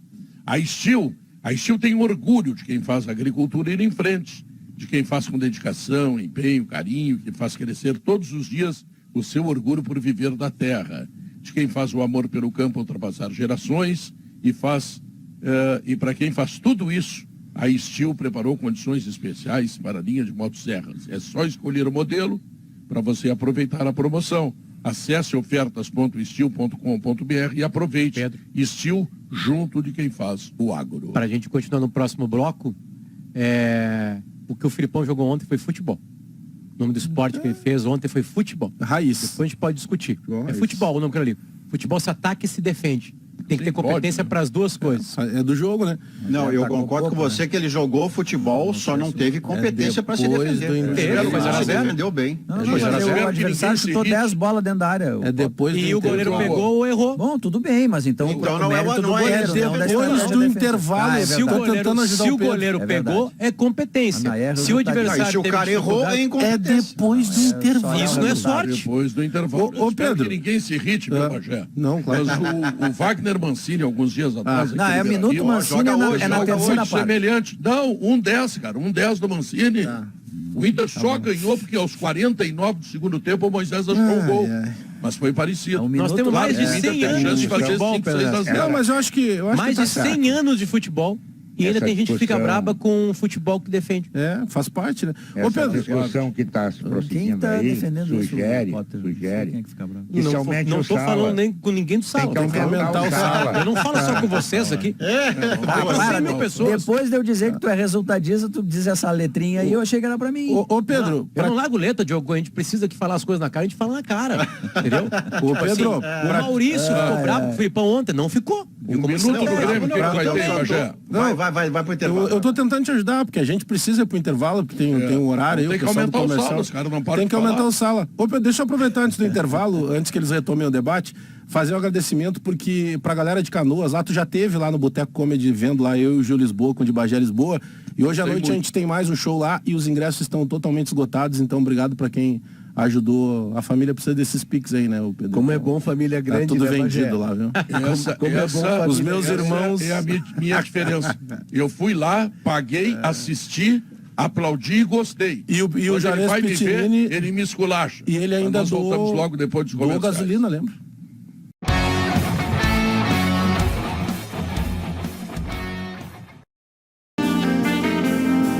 A Steel tem orgulho de quem faz a agricultura ir em frente, de quem faz com dedicação, empenho, carinho, que faz crescer todos os dias o seu orgulho por viver da terra, de quem faz o amor pelo campo ultrapassar gerações e para quem faz tudo isso, a Steel preparou condições especiais para a linha de motosserras. É só escolher o modelo para você aproveitar a promoção. Acesse ofertas.steel.com.br e aproveite.
Pedro.
Steel junto de quem faz o agro.
Para a gente continuar no próximo bloco, o que o Filipão jogou ontem foi futebol. O nome do esporte que ele fez ontem foi futebol.
Raiz.
Depois a gente pode discutir.
Raiz.
É futebol o nome que eu li. Futebol se ataca e se defende. Tem que ter
Sim,
competência
pode, né?
para as duas coisas.
É do jogo, né?
Não, eu
Tá com
concordo com
pouco,
você que ele jogou futebol, só não teve competência para se
depois
defender.
do
Teve, mas era
se
zero.
defendeu bem.
Não,
Mas
mas
era
o
zero que
adversário
ninguém se
chutou
irrite.
10 bolas dentro da área.
É depois
E o goleiro
intervalo.
pegou ou errou.
Bom, tudo bem, mas então...
Então
o
não é
mérito do
não é
goleiro,
depois
não da
Depois
estratégia
do
defensiva.
intervalo,
Ah, é
Se o
Tô
verdade.
tentando ajudar
se
o
o
Pedro.
goleiro
É
pegou,
verdade.
é competência.
Ah, erra,
Se o
resultado.
adversário
Não, e se o
teve
cara errou,
dificuldade-
é incompetência.
depois do intervalo.
Isso não é
resultado.
sorte.
Depois do intervalo.
Ô,
Eu espero
Pedro.
que ninguém se irrite, meu Bagé.
Não, claro.
Mas o Wagner Mancini, alguns dias atrás...
Não,
aqui
é
no
o minuto
Beira-Rio,
Mancini
joga
é na,
hoje,
é na
joga
terceira
hoje
parte.
semelhante. Não, 1-10, cara. 1-10 do Mancini. O Inter só ganhou porque aos 49 do segundo tempo o Moisés achou o gol. Mas foi parecido.
É um
Nós
minuto
temos
lá,
mais de
O Inter
100
tem
anos
chance
de
de fazer
futebol,
5, 6 a
Pedro.
0.
Não, mas eu acho que
Mais
tá
de 100
certo.
anos de futebol e ainda
Essa
tem gente que fica
discussão-
braba com o futebol que defende.
É, faz parte, né? Ô,
Essa
Pedro,
discussão que está se
Quem
prosseguindo
está
aí
defendendo isso?
sugere,
Potter? Não sei quem é
sugere
que fica bravo.
que se
Não
aumente
não
o
tô
Sala.
falando nem com ninguém do Sala.
Tem que aumentar o Sala.
Eu não falo só com vocês aqui. Para 100 mil pessoas.
Depois de eu dizer que tu é resultadista, tu diz essa letrinha aí, eu achei que era pra mim.
ô, Pedro,
Eu não largo letra, Diogo. A gente precisa que falar as coisas na cara, a gente fala na cara. Entendeu?
Ô, Pedro,
o Maurício ficou bravo com o Filipão ontem. Não ficou.
Um minuto do Grêmio, o que vai ter, Bagé?
Vai pro intervalo.
eu tô tentando te ajudar, porque a gente precisa ir pro intervalo, porque tem um horário aí,
Tem
o
que
pessoal do
aumentar o
comercial.
sala, os caras não param
Tem
de
que aumentar
falar.
o sala. Ô, Pedro, deixa eu aproveitar antes do intervalo, antes que eles retomem o debate, fazer um agradecimento, porque pra galera de Canoas, lá tu já teve lá no Boteco Comedy, vendo lá eu e o Gil Lisboa, com o de Bagé Lisboa, e hoje à
Gostei
noite
muito.
a gente tem mais um show lá, e os ingressos estão totalmente esgotados, então obrigado pra quem ajudou. A família precisa desses piques aí, né, o Pedro?
Como é bom família grande,
Tá tudo
né,
vendido
Bagé?
lá, viu?
Os
meus irmãos-
É a minha diferença. Eu fui lá, paguei, assisti, aplaudi e gostei.
E o
Quando ele
Juarez
vai me ver,
Pitinini-
ele me esculacha.
E ele ainda
Mas nós voltamos logo depois dos
doou
comerciais.
gasolina, lembra?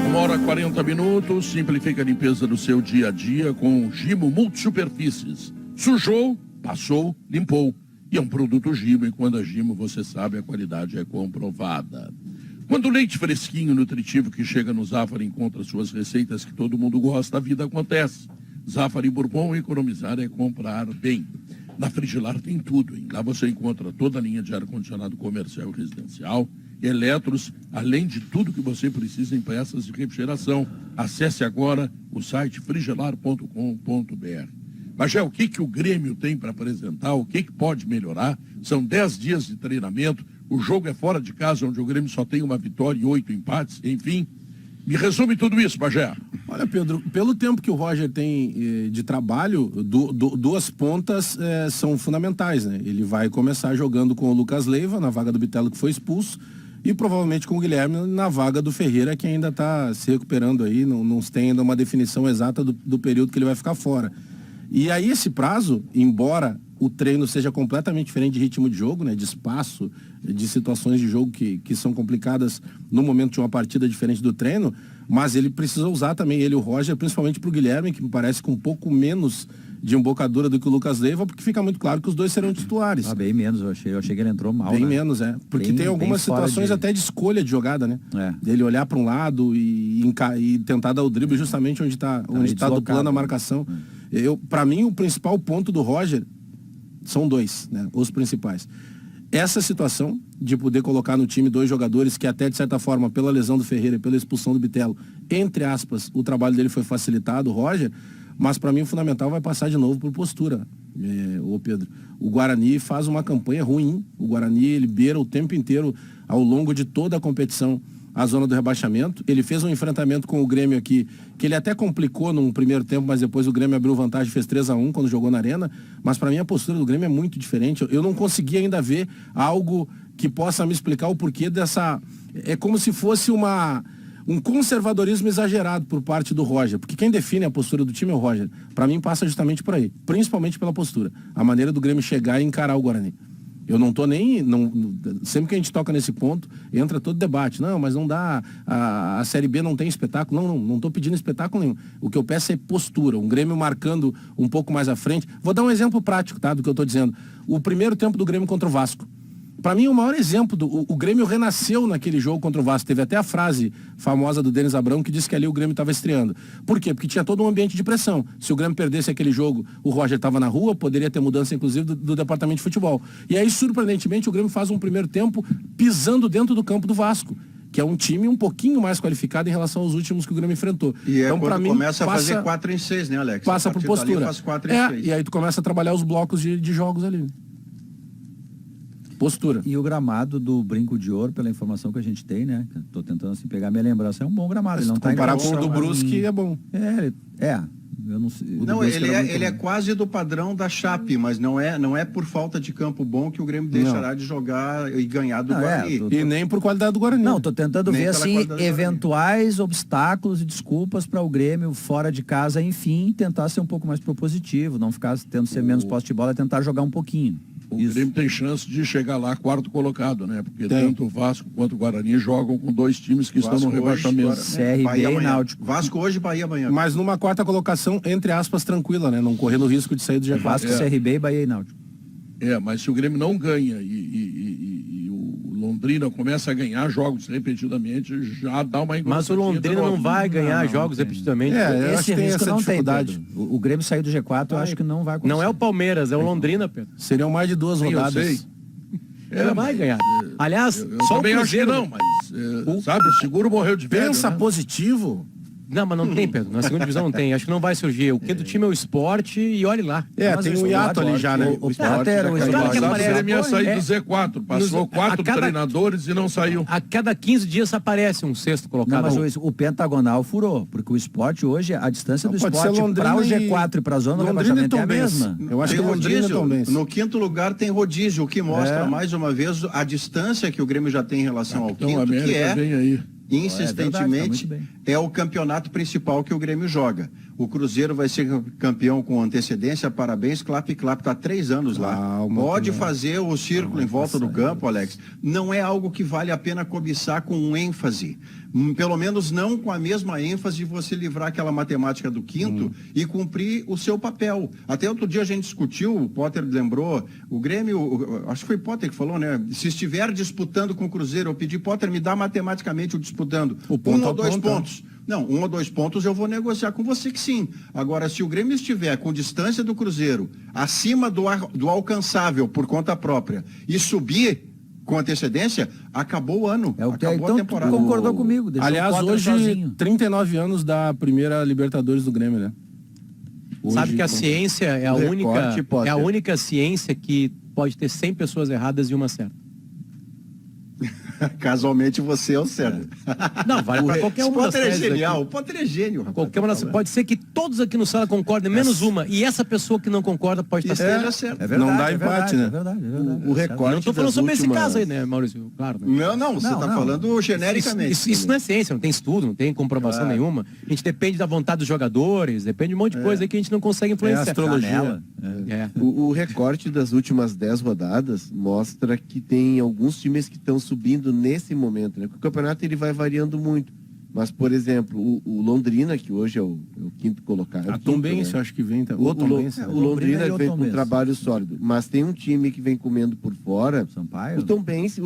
Uma hora e 40 minutos, simplifica a limpeza do seu dia a dia com o Gimo Multisuperfícies. Sujou, passou, limpou. E é um produto Gimo, e quando é Gimo, você sabe, a qualidade é comprovada. Quando o leite fresquinho e nutritivo que chega no Zafari encontra suas receitas que todo mundo gosta, a vida acontece. Zafari Bourbon, economizar é comprar bem. Na Frigelar tem tudo, hein? Lá você encontra toda a linha de ar-condicionado comercial e residencial, eletros, além de tudo que você precisa em peças de refrigeração. Acesse agora o site frigelar.com.br. Bagé, o que o Grêmio tem para apresentar, o que pode melhorar? São 10 dias de treinamento, o jogo é fora de casa, onde o Grêmio só tem uma vitória e 8 empates, enfim. Me resume tudo isso, Bagé.
Olha, Pedro, pelo tempo que o Roger tem de trabalho, duas pontas são fundamentais, né? Ele vai começar jogando com o Lucas Leiva, na vaga do Bitelo, que foi expulso, e provavelmente com o Guilherme na vaga do Ferreira, que ainda está se recuperando aí, não tem ainda uma definição exata do período que ele vai ficar fora. E aí esse prazo, embora o treino seja completamente diferente de ritmo de jogo, né, de espaço, de situações de jogo que são complicadas no momento de uma partida diferente do treino, mas ele precisa usar também, ele e o Roger, principalmente para o Guilherme, que me parece com um pouco menos de embocadura do que o Lucas Leiva, porque fica muito claro que os dois serão titulares.
Bem menos, eu achei que ele entrou mal,
Bem
né?
menos, porque tem algumas situações até de escolha de jogada, né? Dele olhar para um lado e tentar dar o drible justamente onde está duplando a marcação. Para mim, o principal ponto do Roger são dois, né? Os principais. Essa situação de poder colocar no time 2 jogadores que até, de certa forma, pela lesão do Ferreira e pela expulsão do Bitelo, entre aspas, o trabalho dele foi facilitado, o Roger, mas para mim o fundamental vai passar de novo por postura. Pedro, o Guarani faz uma campanha ruim. O Guarani, ele beira o tempo inteiro, ao longo de toda a competição, a zona do rebaixamento. Ele fez um enfrentamento com o Grêmio aqui, que ele até complicou num primeiro tempo, mas depois o Grêmio abriu vantagem, fez 3-1 quando jogou na Arena. Mas para mim a postura do Grêmio é muito diferente. Eu não consegui ainda ver algo que possa me explicar o porquê dessa... É como se fosse um conservadorismo exagerado por parte do Roger, porque quem define a postura do time é o Roger. Para mim passa justamente por aí, principalmente pela postura, a maneira do Grêmio chegar e encarar o Guarani. Eu não tô sempre que a gente toca nesse ponto, entra todo debate. Não, mas não dá, a Série B não tem espetáculo. Não tô pedindo espetáculo nenhum. O que eu peço é postura, um Grêmio marcando um pouco mais à frente. Vou dar um exemplo prático, tá, do que eu tô dizendo. O primeiro tempo do Grêmio contra o Vasco. Para mim, o maior exemplo, o Grêmio renasceu naquele jogo contra o Vasco. Teve até a frase famosa do Denis Abrão que disse que ali o Grêmio estava estreando. Por quê? Porque tinha todo um ambiente de pressão. Se o Grêmio perdesse aquele jogo, o Roger estava na rua, poderia ter mudança, inclusive, do departamento de futebol. E aí, surpreendentemente, o Grêmio faz um primeiro tempo pisando dentro do campo do Vasco, que é um time um pouquinho mais qualificado em relação aos últimos que o Grêmio enfrentou.
E então, para mim, começa a fazer 4 em 6, né, Alex?
Passa por postura.
Faz 4 em 6.
E aí tu começa a trabalhar os blocos de jogos ali. Postura.
E o gramado do Brinco de Ouro, pela informação que a gente tem, né? Tô tentando assim, pegar minha lembrança, é um bom gramado. Ele não tá
comparar com o do Brusque é bom.
Eu não sei.
Não, ele é quase do padrão da Chape, mas não é por falta de campo bom que o Grêmio deixará de jogar e ganhar do Guarani.
E nem por qualidade do Guarani.
Não, tô tentando ver assim eventuais obstáculos e desculpas para o Grêmio fora de casa, enfim, tentar ser um pouco mais propositivo, não ficar tendo ser menos posse de bola, tentar jogar um pouquinho.
O Grêmio tem chance de chegar lá quarto colocado, né? Porque tanto o Vasco quanto o Guarani jogam com 2 times que estão no rebaixamento.
CRB e Náutico.
Vasco hoje, Bahia amanhã.
Mas numa quarta colocação, entre aspas, tranquila, né? Não correndo o risco de sair do G4.
Vasco, CRB, Bahia e Náutico.
Mas se o Grêmio não ganha e o Londrina começa a ganhar jogos repetidamente, já dá uma
Mas o Londrina não vai ganhar jogos repetidamente.
Esse risco não tem, Pedro. O Grêmio sair do G4, eu acho que não vai acontecer.
Não é o Palmeiras, é o Londrina, Pedro.
Seriam mais de 2 rodadas.
Ele vai ganhar. Aliás, só o Cruzeiro...
Acho que não, mas, sabe, o seguro morreu de velho.
Pensa positivo...
Não, mas não tem, Pedro. Na segunda divisão não tem. Acho que não vai surgir. O que do time é o Esporte e olhe lá.
Tem um hiato ali já, né?
O Esporte era o
Grêmio ia sair do Z4. Passou 4 treinadores e não saiu.
A cada 15 dias aparece um sexto colocado.
Não, mas o pentagonal furou. Porque o Esporte hoje, a distância do Esporte para o G4 e para a zona do rebaixamento é a mesma.
Eu acho que Londrina também.
No 5º lugar tem rodízio, o que mostra mais uma vez a distância que o Grêmio já tem em relação ao 5º, que é... insistentemente, é o campeonato principal que o Grêmio joga. O Cruzeiro vai ser campeão com antecedência, parabéns, clap, está há 3 anos lá. Pode fazer o círculo em volta do campo, Alex. Não é algo que vale a pena cobiçar com ênfase, Pelo menos não com a mesma ênfase de você livrar aquela matemática do quinto e cumprir o seu papel. Até outro dia a gente discutiu, o Potter lembrou, o Grêmio, acho que foi Potter que falou, né? Se estiver disputando com o Cruzeiro, eu pedi, Potter, me dá matematicamente o disputando.
O ponto
1 ou
a
2
ponto,
pontos. Não, 1 ou 2 pontos eu vou negociar com você que sim. Agora, se o Grêmio estiver com distância do Cruzeiro, acima do alcançável por conta própria, e subir com antecedência, acabou o ano,
É o que
acabou
então
a temporada.
tu concordou comigo. deixou
Aliás,
o Potter
hoje,
sozinho.
39 anos da primeira Libertadores do Grêmio, né? Hoje,
Sabe que a ciência é a
o recorte, Potter.
única ciência que pode ter 100 pessoas erradas e uma certa.
Casualmente você é o certo.
Não, vale para qualquer
O
uma das
Potter é
teses
genial,
aqui.
o Potter é gênio, rapaz.
Qualquer uma das, pode ser que todos aqui no sala concordem, menos uma. E essa pessoa que não concorda pode estar certa.
Esteja certo.
É verdade,
Não dá
é
empate,
verdade,
né?
É verdade, é verdade.
O recorde
Eu não estou falando
das
sobre esse
últimas-
caso aí, né, Maurício? Claro. Né?
Não, você
Não,
está
não.
falando genericamente.
Isso não é ciência, não tem estudo, não tem comprovação nenhuma. A gente depende da vontade dos jogadores, depende de um monte de coisa aí que a gente não consegue
É
influenciar.
astrologia.
Canela.
É.
O recorte das últimas 10 rodadas mostra que tem alguns times que estão subindo nesse momento, né? Porque o campeonato ele vai variando muito. Mas, por exemplo, o Londrina, que hoje é o quinto colocado.
A Tombense, acho que vem.
O,
O Tombense.
o
Londrina
Londrina
e o
vem com um
Tombense.
trabalho sólido. Mas tem um time que vem comendo por fora.
Sampaio?
O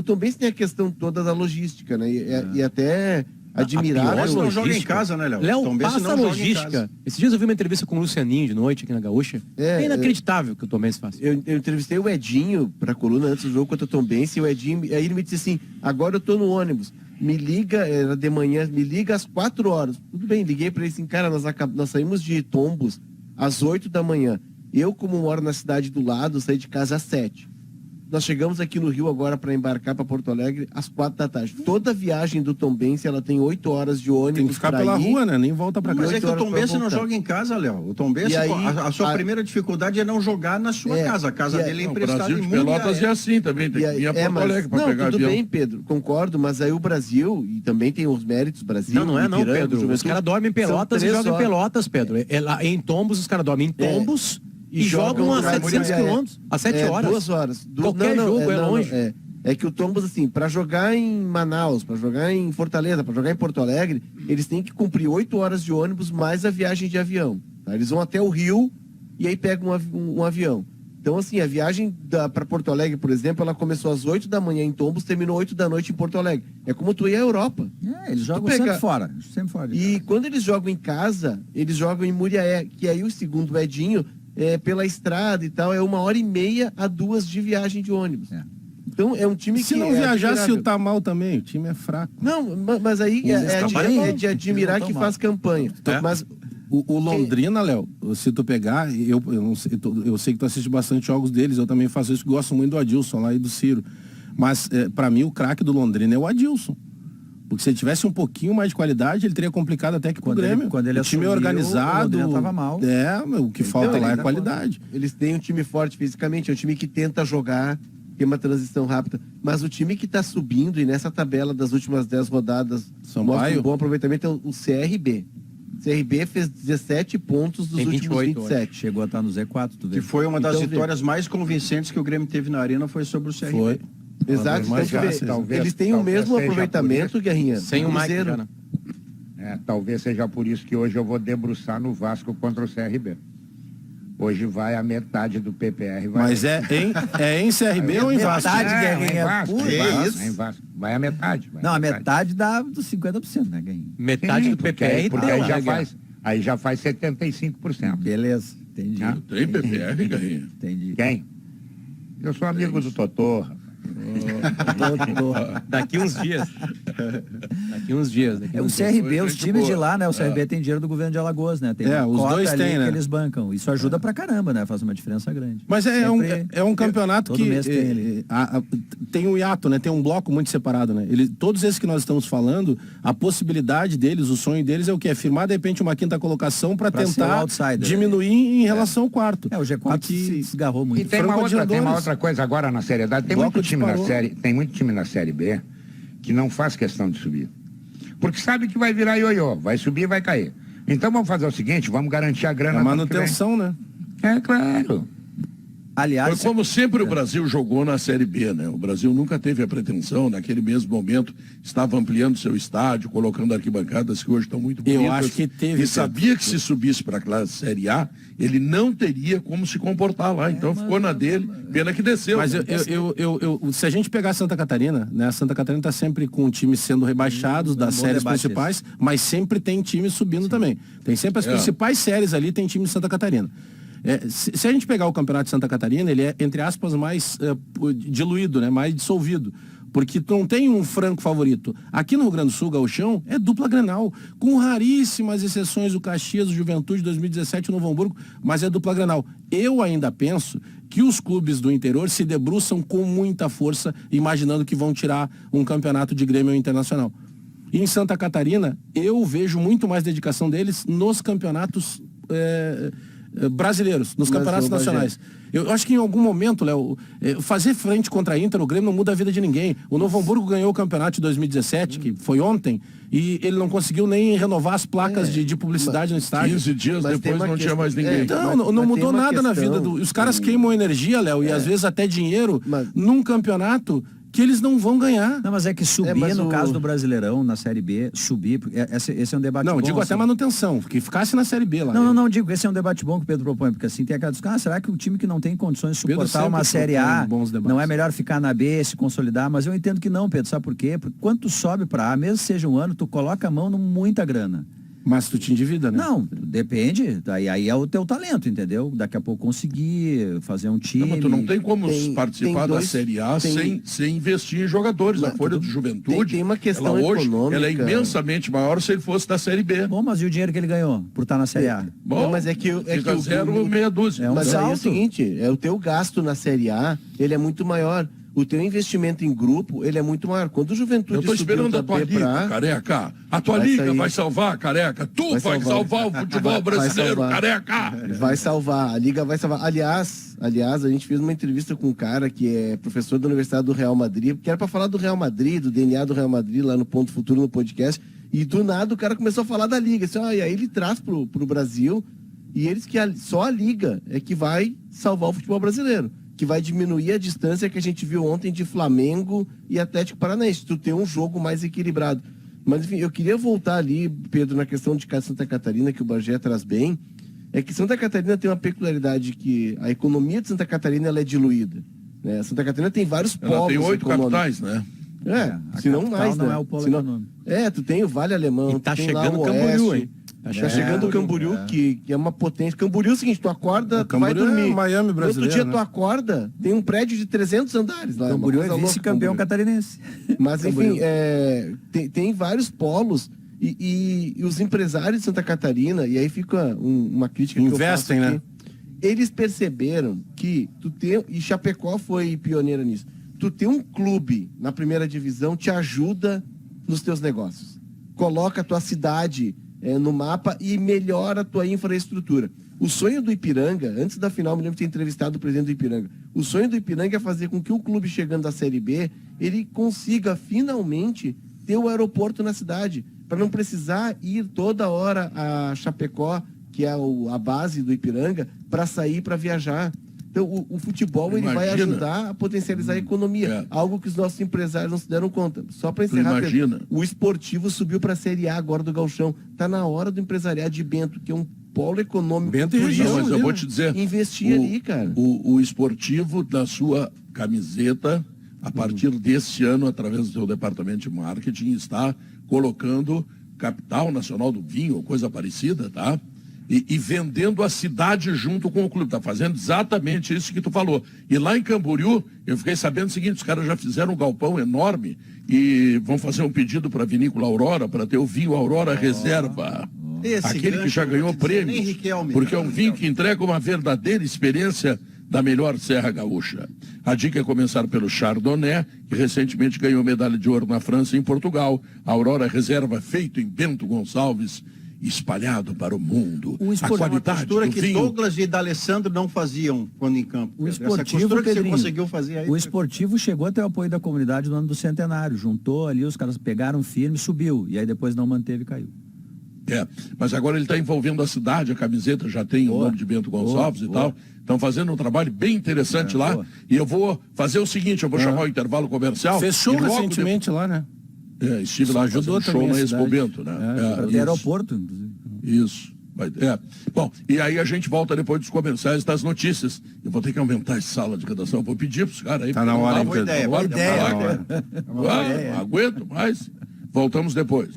Tombense tem a questão toda da logística, né? E até admirar.
Tombense não joga em
logística.
casa, né, Léo?
Léo,
Tombense
passa a
não joga em
logística.
casa.
Esses dias eu vi uma entrevista com o Lucianinho de noite aqui na Gaúcha. É inacreditável que o Tombense faz.
Eu entrevistei o Edinho pra coluna antes do jogo contra o Tombense, e o Edinho, aí ele me disse assim, agora eu tô no ônibus, me liga, era de manhã, me liga às 4 horas. Tudo bem, liguei pra ele assim, cara, nós saímos de Tombos às 8 da manhã. Eu, como moro na cidade do lado, saí de casa às 7. Nós chegamos aqui no Rio agora para embarcar para Porto Alegre às 4 da tarde. Toda viagem do Tombense, ela tem 8 horas de ônibus.
Tem que ficar
pra
pela
ir.
rua, né? Nem volta pra
Mas
casa.
é que o
8 horas
Tombense
pra
não
voltar.
joga em casa, Léo. O Tombense,
E aí,
a sua primeira dificuldade é não jogar na sua casa. A casa dele é
Não, o
emprestada
Brasil
em
de
Mundial.
Pelotas é assim também, tem que vir a Porto Alegre para
não,
pegar
tudo
avião.
bem, Pedro, concordo, mas aí o Brasil, e também tem os méritos, Brasil,
Não é não,
Ipiranga,
Pedro. Os
Juventude,
caras dormem em
são
Pelotas e
3
jogam em
horas.
Pelotas, Pedro. Lá em Tombos, os caras dormem em Tombos e jogam a
lá em
700
Mundial.
quilômetros, a 7 horas.
2 horas.
Qualquer jogo é longe.
É que o Tombos, assim, para jogar em Manaus, para jogar em Fortaleza, para jogar em Porto Alegre, eles têm que cumprir 8 horas de ônibus mais a viagem de avião. Tá? Eles vão até o Rio e aí pegam um avião. Então, assim, a viagem para Porto Alegre, por exemplo, ela começou às 8 da manhã em Tombos, terminou 8 da noite em Porto Alegre. É como tu ir à Europa.
Eles jogam
pega-
sempre fora. Sempre fora. de
E
casa.
quando eles jogam em casa, eles jogam em Muriaé, que aí o segundo Edinho, pela estrada e tal, é 1h30 a 2 de viagem de ônibus.
É.
Então é um time
Se
que
não
é
viajasse,
admirável.
tá mal também. O time é fraco.
Não, mas aí é de admirar que faz campanha. Mas
O Londrina, Léo, se tu pegar, eu não sei, eu sei que tu assiste bastante jogos deles, eu também faço isso, gosto muito do Adilson lá e do Ciro. Mas, pra mim, o craque do Londrina é o Adilson. Porque se ele tivesse um pouquinho mais de qualidade, ele teria complicado até que pro Grêmio.
Quando ele
o time é
assumiu,
organizado.
o Londrina tava mal.
O que falta lá é qualidade.
eles têm um time forte fisicamente, é um time que tenta jogar, tem uma transição rápida. Mas o time que está subindo, e nessa tabela das últimas 10 rodadas,
Sampaio?
mostra um bom aproveitamento, é o CRB. O CRB fez 17 pontos dos
Tem
últimos
28 hoje.
27.
Chegou a estar no Z4, tu vê.
Que foi uma das
Então,
vitórias mais convincentes que o Grêmio teve na arena, foi sobre o CRB.
Foi.
Exato,
Mais
então, tu vê,
fáceis,
talvez-
eles têm o
talvez
mesmo
seja
aproveitamento,
por
Guerrinha.
Sem
do
o Mike,
Cruzeiro.
já, né?
Talvez seja por isso que hoje eu vou debruçar no Vasco contra o CRB. Hoje vai a metade do PPR. Vai
Mas é em CRB ou em Vasco?
Metade, Guerrinha.
em Vasco,
Pura.
em Vasco,
isso?
em Vasco. Vai a metade. vai
Não, a metade dá dos 50%, né, Guerrinho?
Metade
Sim,
do
porque
PPR
porque
deu,
aí já
né, Guerra?
faz, aí já faz 75%.
Beleza, entendi.
Ah,
Tem PPR, Garrinha?
Entendi.
Quem? Eu sou amigo do Totô, rapaz.
Daqui uns dias. Daqui uns dias.
É o
uns dias.
CRB, os
gente
times
boa.
de lá, né? O CRB tem dinheiro do governo de Alagoas, né? Tem uma
Os
cota
dois
ali
têm, né?
que eles bancam. Isso ajuda pra caramba, né? Faz uma diferença grande.
Mas
Sempre-
é um campeonato
todo
que
mês tem ele.
tem um hiato, né? Tem um bloco muito separado, né? Todos esses que nós estamos falando, a possibilidade deles, o sonho deles é o quê? É firmar, de repente, uma quinta colocação para
Pra ser o
tentar
outsider.
diminuir em relação ao quarto.
É, o G4 se esgarrou
E
muito.
tem
Franco
uma, outra, tem uma
Adiadores.
outra coisa agora na seriedade. Tem
Bloco
muito time na
disparou.
série, tem muito time na série B que não faz questão de subir. Porque sabe que vai virar ioiô, vai subir e vai cair. Então vamos fazer o seguinte, vamos garantir a grana.
A
no ano que vem.
manutenção, né?
É claro.
Aliás,
Foi como sempre o Brasil jogou na Série B, né? O Brasil nunca teve a pretensão, naquele mesmo momento, estava ampliando seu estádio, colocando arquibancadas que hoje estão muito bonitas.
Eu acho que teve.
E sabia que se subisse para a classe Série A, ele não teria como se comportar lá. Então ficou na dele, pena que desceu.
Mas
né?
se a gente pegar Santa Catarina, né? Santa Catarina está sempre com times sendo rebaixados das séries principais, mas sempre tem times subindo também. Tem sempre as principais séries ali, tem time de Santa Catarina. Se a gente pegar o campeonato de Santa Catarina, ele é, entre aspas, mais diluído, né? Mais dissolvido. Porque tu não tem um franco favorito. Aqui no Rio Grande do Sul, Gauchão, é dupla Grenal. Com raríssimas exceções, o Caxias, o Juventude, 2017, o Novo Hamburgo, mas é dupla Grenal. Eu ainda penso que os clubes do interior se debruçam com muita força, imaginando que vão tirar um campeonato de Grêmio Internacional. E em Santa Catarina, eu vejo muito mais dedicação deles nos campeonatos brasileiros, nos campeonatos nacionais. Eu acho que em algum momento, Léo, fazer frente contra a Inter, o Grêmio não muda a vida de ninguém. O Novo Hamburgo ganhou o campeonato de 2017, que foi ontem, e ele não conseguiu nem renovar as placas de publicidade no estádio.
15 dias depois não tinha mais ninguém.
Então, não mudou nada na vida. Os caras queimam energia, Léo, e às vezes até dinheiro, num campeonato que eles não vão ganhar.
Não, mas é que subir, no caso do Brasileirão, na Série B, subir, esse é um debate bom.
Não, digo
assim.
até manutenção, que ficasse na Série B lá.
Não, digo, esse é um debate bom que o Pedro propõe, porque assim tem aquela discussão, será que o time que não tem condições de suportar uma Série A, não é melhor ficar na B, se consolidar? Mas eu entendo que não, Pedro, sabe por quê? Porque quando tu sobe pra A, mesmo que seja um ano, tu coloca a mão em muita grana.
Mas tu te endivida, né?
Não, depende. Aí é o teu talento, entendeu? Daqui a pouco conseguir fazer um time.
Não, mas tu não tem como participar da Série A sem investir em jogadores. A Folha do Juventude,
tem uma questão
econômica. Ela é imensamente maior se ele fosse da Série B.
Bom, mas e o dinheiro que ele ganhou por estar na Série A?
Bom,
não, mas é que o
meia dúzia.
Mas aí é o seguinte, o teu gasto na Série A, ele é muito maior. O teu investimento em grupo, ele é muito maior. Quando o Juventude
eu estou esperando a tua liga, Careca. A tua liga vai salvar, Careca. Tu vai salvar o futebol brasileiro, Careca.
Vai salvar, a liga vai salvar. Aliás, a gente fez uma entrevista com um cara que é professor da Universidade do Real Madrid, que era para falar do Real Madrid, do DNA do Real Madrid, lá no Ponto Futuro, no podcast. E do nada o cara começou a falar da liga. Assim, e aí ele traz pro Brasil, e eles que só a liga é que vai salvar o futebol brasileiro, que vai diminuir a distância que a gente viu ontem de Flamengo e Atlético Paranaense, tu ter um jogo mais equilibrado. Mas, enfim, eu queria voltar ali, Pedro, na questão de Santa Catarina, que o Bagé traz bem, é que Santa Catarina tem uma peculiaridade que a economia de Santa Catarina ela é diluída. Né? Santa Catarina tem vários polos.
Ela tem 8 capitais, né?
Se não mais,
não
né? É o polo econômico.
Tu tem o Vale Alemão,
e tá
tem
chegando
lá o
Camboriú, hein?
Tá chegando o Camboriú, que é uma potência. Camboriú é o seguinte, tu acorda, tu vai dormir.
Miami brasileiro,
outro dia
né?
Tu acorda, tem um prédio de 300 andares lá.
Camboriú é vice-campeão catarinense.
Mas enfim, tem vários polos e os empresários de Santa Catarina, e aí fica uma crítica que
investem,
eu faço
né?
aqui, eles perceberam que e Chapecó foi pioneira nisso, tu ter um clube na primeira divisão te ajuda nos teus negócios. Coloca a tua cidade no mapa e melhora a tua infraestrutura. O sonho do Ipiranga, antes da final, me lembro de ter entrevistado o presidente do Ipiranga, o sonho do Ipiranga é fazer com que o clube chegando da Série B, ele consiga finalmente ter o aeroporto na cidade, para não precisar ir toda hora a Chapecó, que é a base do Ipiranga, para sair, para viajar. Então, o futebol ele vai ajudar a potencializar a economia, algo que os nossos empresários não se deram conta. Só para encerrar, Pedro, o esportivo subiu para a Série A agora do Gauchão. Está na hora do empresariado de Bento, que é um polo econômico.
Bento e região,
mas eu vou te dizer,
investir ali, cara.
O esportivo da sua camiseta, a partir desse ano, através do seu departamento de marketing, está colocando capital nacional do vinho, ou coisa parecida, tá? E vendendo a cidade junto com o clube. Está fazendo exatamente isso que tu falou. E lá em Camboriú, eu fiquei sabendo o seguinte, os caras já fizeram um galpão enorme e vão fazer um pedido para a Vinícola Aurora, para ter o vinho Aurora Reserva. Aquele que já ganhou prêmios, porque é um vinho que entrega uma verdadeira experiência da melhor Serra Gaúcha. A dica é começar pelo Chardonnay, que recentemente ganhou medalha de ouro na França e em Portugal. A Aurora Reserva, feito em Bento Gonçalves, espalhado para o mundo. A qualidade do
que
vinho.
Douglas e D'Alessandro não faziam quando em campo.
O esportivo,
essa que você
Pedrinho,
conseguiu fazer aí.
O esportivo chegou até o apoio da comunidade no ano do centenário. Juntou ali, os caras pegaram firme, subiu. E aí depois não manteve e caiu.
Mas agora ele está envolvendo a cidade, a camiseta já tem o nome de Bento Gonçalves e tal. Estão fazendo um trabalho bem interessante lá.
Boa.
E eu vou fazer o seguinte, eu vou chamar o intervalo comercial.
Fechou
e logo
recentemente lá, né?
estive
Só
lá
ajudou
fazendo show
também
na
a
Expo
cidade.
Bento, né?
Até
Isso.
aeroporto, inclusive.
Isso. Bom, e aí a gente volta depois dos comerciais das notícias. Eu vou ter que aumentar essa sala de redação. Eu vou pedir para os caras aí.
Tá na hora,
porque
hein,
não dá,
Pedro?
boa
Boa
ideia.
ideia.
Não aguento mais. Voltamos depois.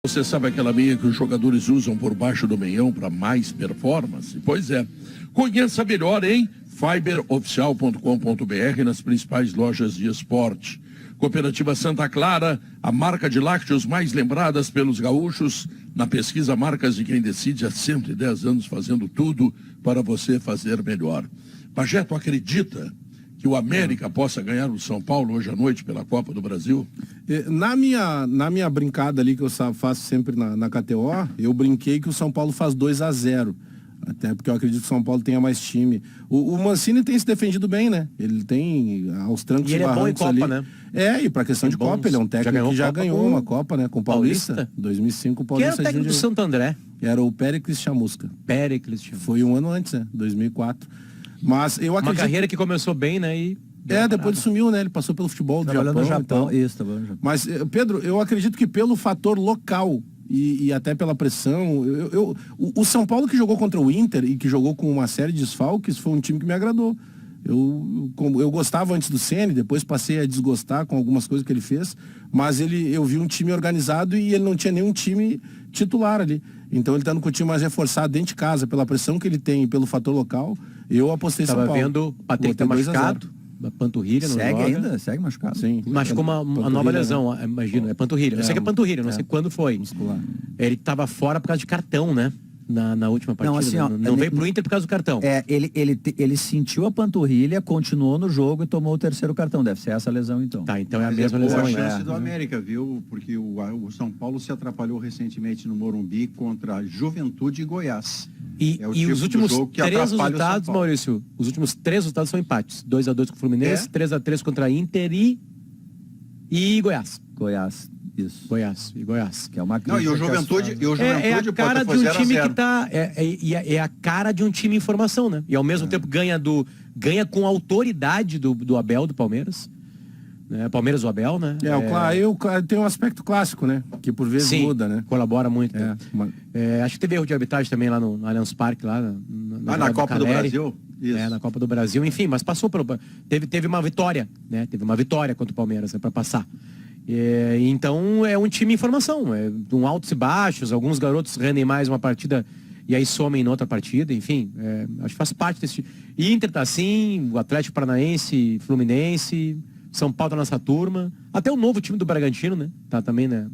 Você sabe aquela meia que os jogadores usam por baixo do meião para mais performance? Pois é. Conheça melhor em fiberoficial.com.br nas principais lojas de esporte. Cooperativa Santa Clara, a marca de lácteos mais lembradas pelos gaúchos, na pesquisa Marcas de Quem Decide há 110 anos fazendo tudo para você fazer melhor. Pajeto acredita que o América possa ganhar o São Paulo hoje à noite pela Copa do Brasil?
Na minha brincada ali que eu faço sempre na KTO, eu brinquei que o São Paulo faz 2-0. Até porque eu acredito que o São Paulo tenha mais time. O Mancini tem se defendido bem, né? Ele tem aos trancos
E ele é bom em
barrancos
Copa,
ali.
né?
E pra questão de
Bom,
Copa, ele é um técnico que já
Copa
ganhou
com
uma Copa, né? Com o Paulista.
Paulista.
2005, o
Quem era
Paulista.
o técnico do Santo André?
Era o Péricles Chamusca.
Péricles. Tinha
Foi um ano antes, né? 2004. Mas eu
uma
acredito...
carreira que começou bem, né? E deu uma
depois
parada.
ele sumiu, né? Ele passou pelo futebol do
Trabalhando no
Japão.
Japão. Isso, trabalhando no Japão.
Mas, Pedro, eu acredito que pelo fator local e até pela pressão, o São Paulo que jogou contra o Inter e que jogou com uma série de desfalques foi um time que me agradou. Eu gostava antes do Ceni, depois passei a desgostar com algumas coisas que ele fez, mas eu vi um time organizado e ele não tinha nenhum time titular ali. Então ele estando com o time mais reforçado dentro de casa, pela pressão que ele tem e pelo fator local, eu apostei em São
Tava
Paulo.
vendo o Patrick tá
Botei 2-0.
machucado, a panturrilha, não
Segue
joga.
ainda? Segue machucado?
Sim.
Machucou uma nova lesão, imagino. É panturrilha. Eu sei que é panturrilha, não sei quando foi.
Muscular.
Ele tava fora por causa de cartão, né? Na última partida.
assim, ó,
não veio pro Inter por causa do cartão.
Ele sentiu a panturrilha, continuou no jogo e tomou o terceiro cartão. Deve ser essa lesão, então.
Tá, então é a
Mas
mesma
boa
lesão aí.
chance do América, viu? Porque o São Paulo se atrapalhou recentemente no Morumbi contra a Juventude e Goiás.
E
É o
os
tipo de
últimos
jogo que
3
atrapalha o São
resultados,
Paulo.
Maurício, os últimos 3 resultados são empates. 2-2 com o Fluminense, 3-3 contra Inter e Goiás.
Goiás, isso.
Goiás.
Que é uma
Não, e o Juventude,
É a cara
pode
de um
fazer
time
0-0.
que tá. É a cara de um time em formação, né? E ao mesmo tempo ganha com a autoridade do Abel, do Palmeiras. Né? Palmeiras do Abel, né?
Tem um aspecto clássico, né? Que por vezes
Sim,
muda, né?
colabora muito. né?
Mas-
Acho que teve erro de arbitragem também lá no Allianz Parque, lá
Na
jogada
Copa do
Caleri.
Brasil? Isso.
Na Copa do Brasil, enfim, mas passou pelo. Teve uma vitória, né? Teve uma vitória contra o Palmeiras, né, para passar. Então é um time em formação, um altos e baixos, alguns garotos rendem mais uma partida e aí somem em outra partida, enfim, acho que faz parte desse. Inter tá assim, o Atlético Paranaense, Fluminense, São Paulo tá nessa turma, até o novo time do Bragantino, né? Tá também, né?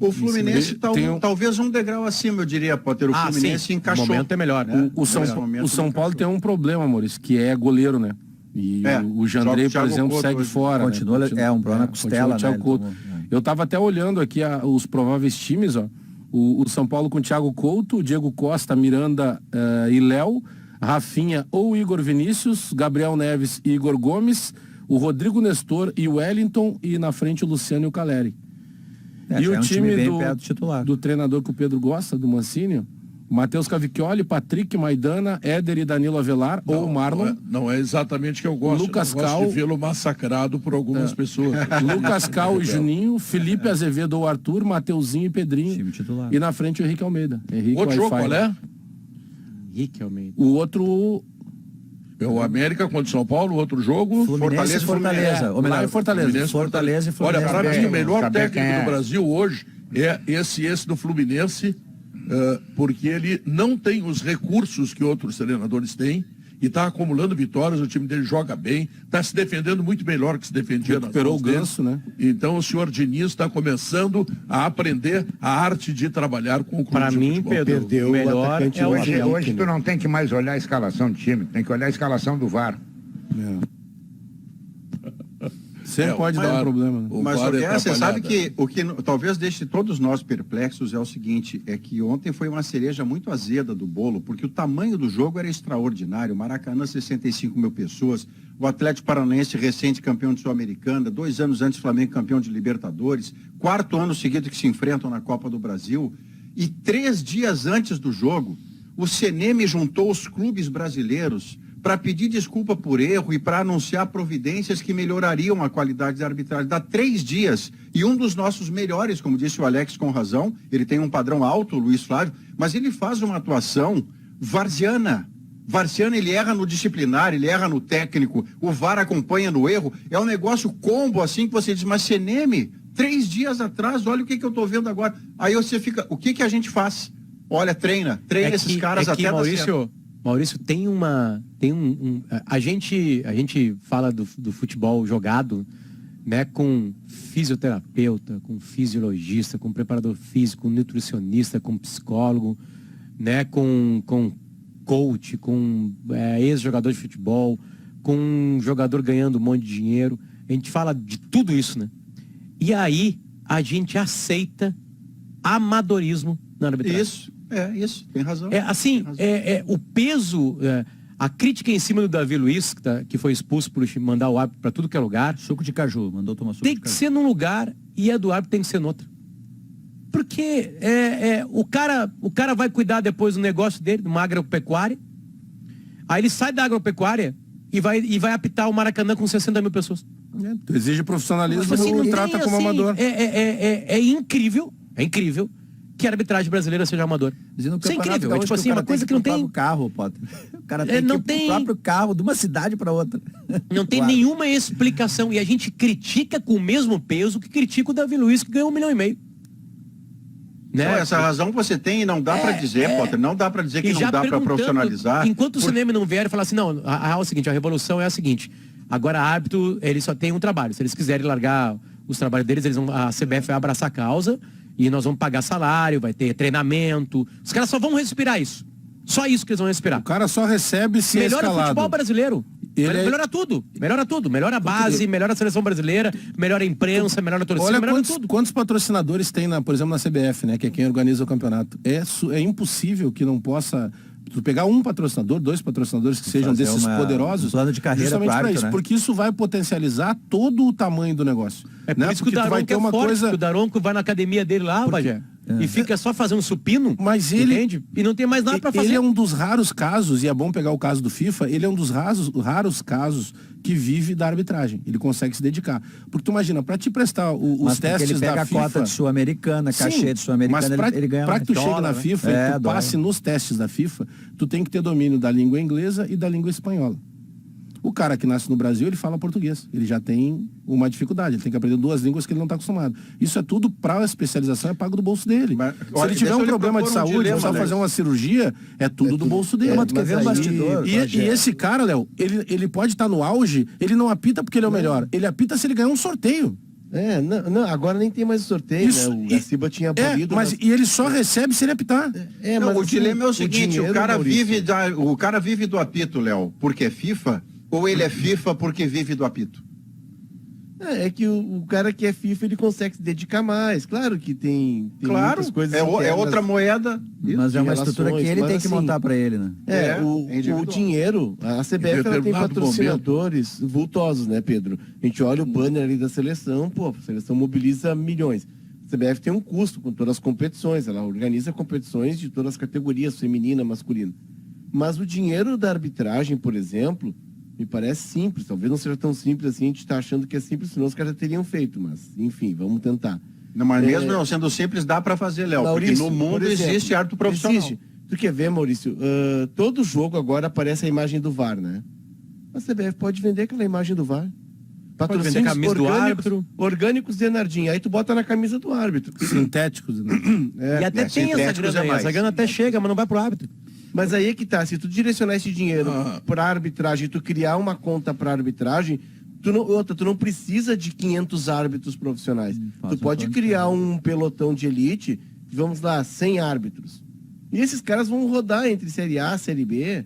O Fluminense talvez um degrau acima, eu diria, Potter. O Fluminense
sim.
encaixou.
O momento é melhor.
né?
O São Paulo tem um problema, Maurício, que é goleiro, né? E o Jandrei, por exemplo, segue fora.
Continua,
né?
um problema na costela,
continua o
né?
Thiago Couto. Eu tava até olhando aqui os prováveis times, ó. O São Paulo com Thiago Couto, Diego Costa, Miranda e Léo, Rafinha ou Igor Vinícius, Gabriel Neves e Igor Gomes, o Rodrigo Nestor e o Wellington, e na frente o Luciano e o Caleri. E
já
o
é um
time
bem perto do titular.
do treinador que o Pedro gosta, do Mancini, Matheus Cavicchioli, Patrick, Maidana, Éder e Danilo Avelar, ou Marlon.
Não é exatamente que eu gosto.
Lucas
eu gosto
Cal.
de vê-lo massacrado por algumas pessoas.
Lucas Cal e Juninho, Felipe Azevedo ou Arthur, Mateuzinho e Pedrinho.
Time titular.
E na frente o Henrique Almeida. Henrique
Outro jogo,
Wi-Fi.
qual é?
Henrique Almeida.
O outro...
É o América contra o São Paulo, outro jogo.
Fluminense e Fortaleza. Ou melhor,
Lá em Fortaleza.
Fortaleza e Fluminense.
Olha, para mim, o melhor
saber
técnico
quem é.
do Brasil hoje é esse do Fluminense, porque ele não tem os recursos que outros treinadores têm e está acumulando vitórias, o time dele joga bem, está se defendendo muito melhor que se defendia nas
Recuperou
mãos
o
dele.
Ganso, né?
Então o senhor Diniz está começando a aprender a arte de trabalhar com o clube
Pra
de
mim,
futebol.
Pedro,
Perdeu
o
o
melhor
atacante
é o
hoje.
Hoje tu não tem que mais olhar a escalação do time, tem que olhar a escalação do VAR.
Sempre pode
o
dar um
VAR-
problema, né?
o
Mas
VAR é
Guerra, você sabe
atrapalhada.
que o que talvez deixe todos nós perplexos é o seguinte, é que ontem foi uma cereja muito azeda do bolo, porque o tamanho do jogo era extraordinário. Maracanã, 65 mil pessoas, o Atlético Paranaense recente campeão de Sul-Americana, 2 anos antes Flamengo campeão de Libertadores, 4º ano seguido que se enfrentam na Copa do Brasil, e 3 dias antes do jogo, o CNM juntou os clubes brasileiros para pedir desculpa por erro e para anunciar providências que melhorariam a qualidade da arbitragem. Dá 3 dias. E um dos nossos melhores, como disse o Alex com razão, ele tem um padrão alto, o Luiz Flávio, mas ele faz uma atuação varziana. Varziano, ele erra no disciplinar, ele erra no técnico, o VAR acompanha no erro. É um negócio combo assim que você diz, mas CNM, 3 dias atrás, olha o que eu estou vendo agora. Aí você fica, o que a gente faz? Olha, treina esses caras até dar certo.
Maurício, a gente fala do futebol jogado, né, com fisioterapeuta, com fisiologista, com preparador físico, com nutricionista, com psicólogo, né, com coach, com ex-jogador de futebol, com um jogador ganhando um monte de dinheiro. A gente fala de tudo isso, né? E aí a gente aceita amadorismo na arbitragem.
Isso, tem razão.
O peso, a crítica em cima do Davi Luiz, que foi expulso por mandar o árbitro para tudo que é lugar.
Suco de caju, mandou tomar suco
Tem
de
que
caju.
ser num lugar e a do árbitro tem que ser noutra. Porque o cara vai cuidar depois do negócio dele, de uma agropecuária. Aí ele sai da agropecuária e vai apitar o Maracanã com 60 mil pessoas.
Tu exige profissionalismo,
Mas, assim,
não
não
trata
tem,
como
assim,
amador.
É incrível que a arbitragem brasileira seja amador.
Dizendo
Isso é
Campeonato
incrível. É
Gaúcho
tipo assim,
o cara
uma coisa
tem
que não
ir pro
tem.
próprio carro, Potter. O cara tem
não
que ir
tem-
pro próprio carro, de uma cidade para outra.
Não tem
Claro.
nenhuma explicação. E a gente critica com o mesmo peso que critica o Davi Luiz, que ganhou 1,5 milhão. Né?
Então, essa razão você tem e não dá para dizer, Potter, não dá para dizer que
E
não
já
dá para
perguntando,
profissionalizar.
Enquanto o cinema não vier e falar assim, não, a real é o seguinte, a revolução é a seguinte, agora árbitro, ele só tem um trabalho, se eles quiserem largar os trabalhos deles, a CBF vai abraçar a causa e nós vamos pagar salário, vai ter treinamento, os caras só vão respirar isso, só isso que eles vão respirar.
O cara só recebe se
Melhora o
escalado.
futebol brasileiro.
Ele
Melhora tudo. Melhora a base, melhora a seleção brasileira, melhora a imprensa, melhora a torcida,
Olha
melhora
quantos,
tudo.
quantos patrocinadores tem, por exemplo, na CBF, né? Que é quem organiza o campeonato. É impossível que não possa... Tu pegar um patrocinador, 2 patrocinadores que sejam
fazer
desses
um
poderosos,
plano de carreira
justamente
pro
para
árbitro,
isso,
né?
porque isso vai potencializar todo o tamanho do negócio.
É por
né?
isso que o
Porque tu vai
Daronco
ter
é
uma
forte,
coisa...
porque o Daronco vai na academia dele lá, Bagé, e fica só fazendo supino,
Mas ele-
entende? E não tem mais nada pra fazer.
Ele é um dos raros casos, e é bom pegar o caso do FIFA, ele é um dos raros casos que vive da arbitragem. Ele consegue se dedicar. Porque tu imagina, para te prestar os
Mas porque
testes
ele pega
da
a
FIFA...
cota de Sul-Americana, cachê de Sul-Americana,
mas
ele ganha
pra que tu chegue
dólar,
na
né?
FIFA e tu
dólar.
passe nos testes da FIFA, tu tem que ter domínio da língua inglesa e da língua espanhola. O cara que nasce no Brasil, ele fala português. Ele já tem uma dificuldade. Ele tem que aprender 2 línguas que ele não está acostumado. Isso é tudo para a especialização, é pago do bolso dele.
Mas,
Se
olha,
ele tiver
deixa
um
eu lhe
problema de
propor um
saúde,
dilema,
só
Alex.
fazer uma cirurgia, é tudo do bolso dele.
mas tu quer ver um bastidor,
E esse cara, Léo, ele pode estar no auge, ele não apita porque ele é o melhor. Ele apita se ele ganhar um sorteio.
Não, agora nem tem mais sorteio,
Isso,
né? O Gaciba tinha abolido.
mas e ele só recebe se ele apitar.
Não,
mas
o
assim,
dilema é o seguinte,
dinheiro,
o cara vive do apito, Léo, porque é FIFA, ou ele é FIFA porque vive do apito?
É que o cara que é FIFA, ele consegue se dedicar mais. Claro que tem
Claro,
muitas coisas
é
internas.
outra moeda.
Mas é uma estrutura que
relações,
ele
mas
tem que
assim,
montar para ele, né?
É
O
individual.
dinheiro, a CBF ela tem
determinado
patrocinadores vultosos, né, Pedro? A gente olha o banner ali da seleção, a seleção mobiliza milhões. A CBF tem um custo com todas as competições, ela organiza competições de todas as categorias, feminina, masculina. Mas o dinheiro da arbitragem, por exemplo, me parece simples. Talvez não seja tão simples assim, a gente está achando que é simples, senão os caras já teriam feito, mas enfim, vamos tentar.
Não, mas mesmo não sendo simples, dá para fazer, Léo, porque
Maurício,
no
por
mundo
exemplo,
existe árbitro profissional.
existe. Tu quer ver, Maurício? Todo jogo agora aparece a imagem do VAR, né? A CBF pode vender aquela imagem do VAR.
vender a camisa do árbitro.
Orgânicos de Enardinho. Aí tu bota na camisa do árbitro.
Sintéticos, né?
E até tem essa
sintéticos
grana aí,
mais.
essa grana até chega, mas não vai pro árbitro.
Mas aí é que tá, se tu direcionar esse dinheiro
Ah.
para arbitragem, tu criar uma conta para arbitragem, tu não precisa de 500 árbitros profissionais.
faz
Tu
um
pode
plano de
criar um pelotão de elite, vamos lá, 100 árbitros. E esses caras vão rodar entre Série A, Série B,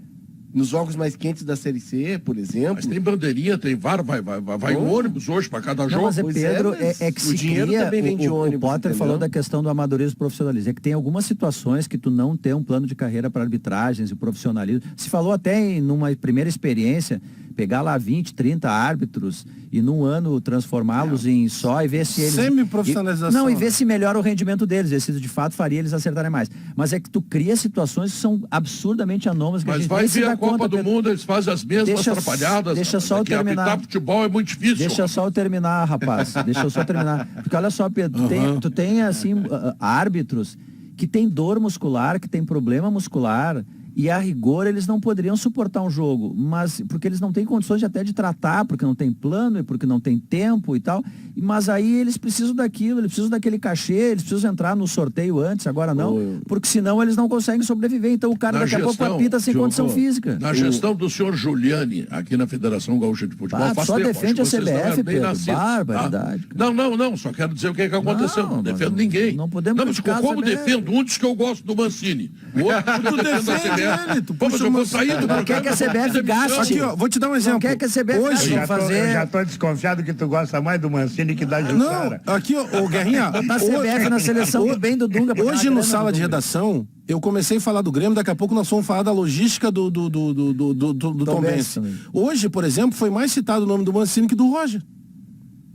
Nos jogos mais quentes da Série C, por exemplo.
Mas tem bandeirinha, tem VAR, vai um ônibus hoje para cada
Não,
jogo.
mas
Pois
Pedro,
mas
é que
o
se
dinheiro
cria,
também vem de
o
ônibus,
Potter
entendeu?
falou da questão do amadorismo e profissionalismo. É que tem algumas situações que tu não tem um plano de carreira para arbitragens e profissionalismo. Se falou até em numa primeira experiência, pegar lá 20, 30 árbitros e num ano transformá-los em só e ver se eles...
Semi-profissionalização.
Não, e ver se melhora o rendimento deles. Esse de fato faria eles acertarem mais. Mas é que tu cria situações que são absurdamente anômalas que a
Mas
gente
vai
nem se
ver
dá
a Copa
conta,
do
Pedro.
Mundo, eles fazem as mesmas
Deixa-
atrapalhadas.
deixa só eu
Que
terminar.
apitar futebol é muito difícil.
Deixa só eu terminar, rapaz. Deixa eu só terminar. Porque olha só, Pedro, tu tem assim, árbitros que tem dor muscular, que tem problema muscular, e a rigor eles não poderiam suportar um jogo, mas porque eles não têm condições até de tratar, porque não tem plano e porque não tem tempo e tal. Mas aí eles precisam daquilo, eles precisam daquele cachê, eles precisam entrar no sorteio antes, agora não, porque senão eles não conseguem sobreviver. Então o cara
Na
daqui a pouco
gestão,
apita sem
Diogo,
condição física.
Na gestão do senhor Giuliani, aqui na Federação Gaúcha de Futebol,
Ah,
faz
só
tempo,
defende
acho que
a
vocês não
CBF,
eram nem
Pedro.
nascidos,
Barbaridade, cara.
Não, só quero dizer o que aconteceu, não
Não,
defendo
não,
ninguém.
não podemos
mas
criticar a
como
CBF.
defendo um diz que eu gosto do Mancini, o outro diz que eu defendo a
defende
CBF.
ele, tu
Pô, mas
puxa
eu vou
o
sair do
Não
programa.
quer que a CBF gaste.
Aqui, ó, vou te dar um exemplo.
Não quer que a CBF
Hoje,
gaste.
Eu já tô desconfiado que tu gosta mais do Mancini que da
Não,
Jussara.
aqui, ó, Guerrinha.
Botar a CBF na seleção do bem do Dunga.
Hoje
pegar a
no
grana
Sala
do
de
Dunga.
Redação, eu comecei a falar do Grêmio, daqui a pouco nós vamos falar da logística do Tom Benz. Hoje, por exemplo, foi mais citado o nome do Mancini que do Roger,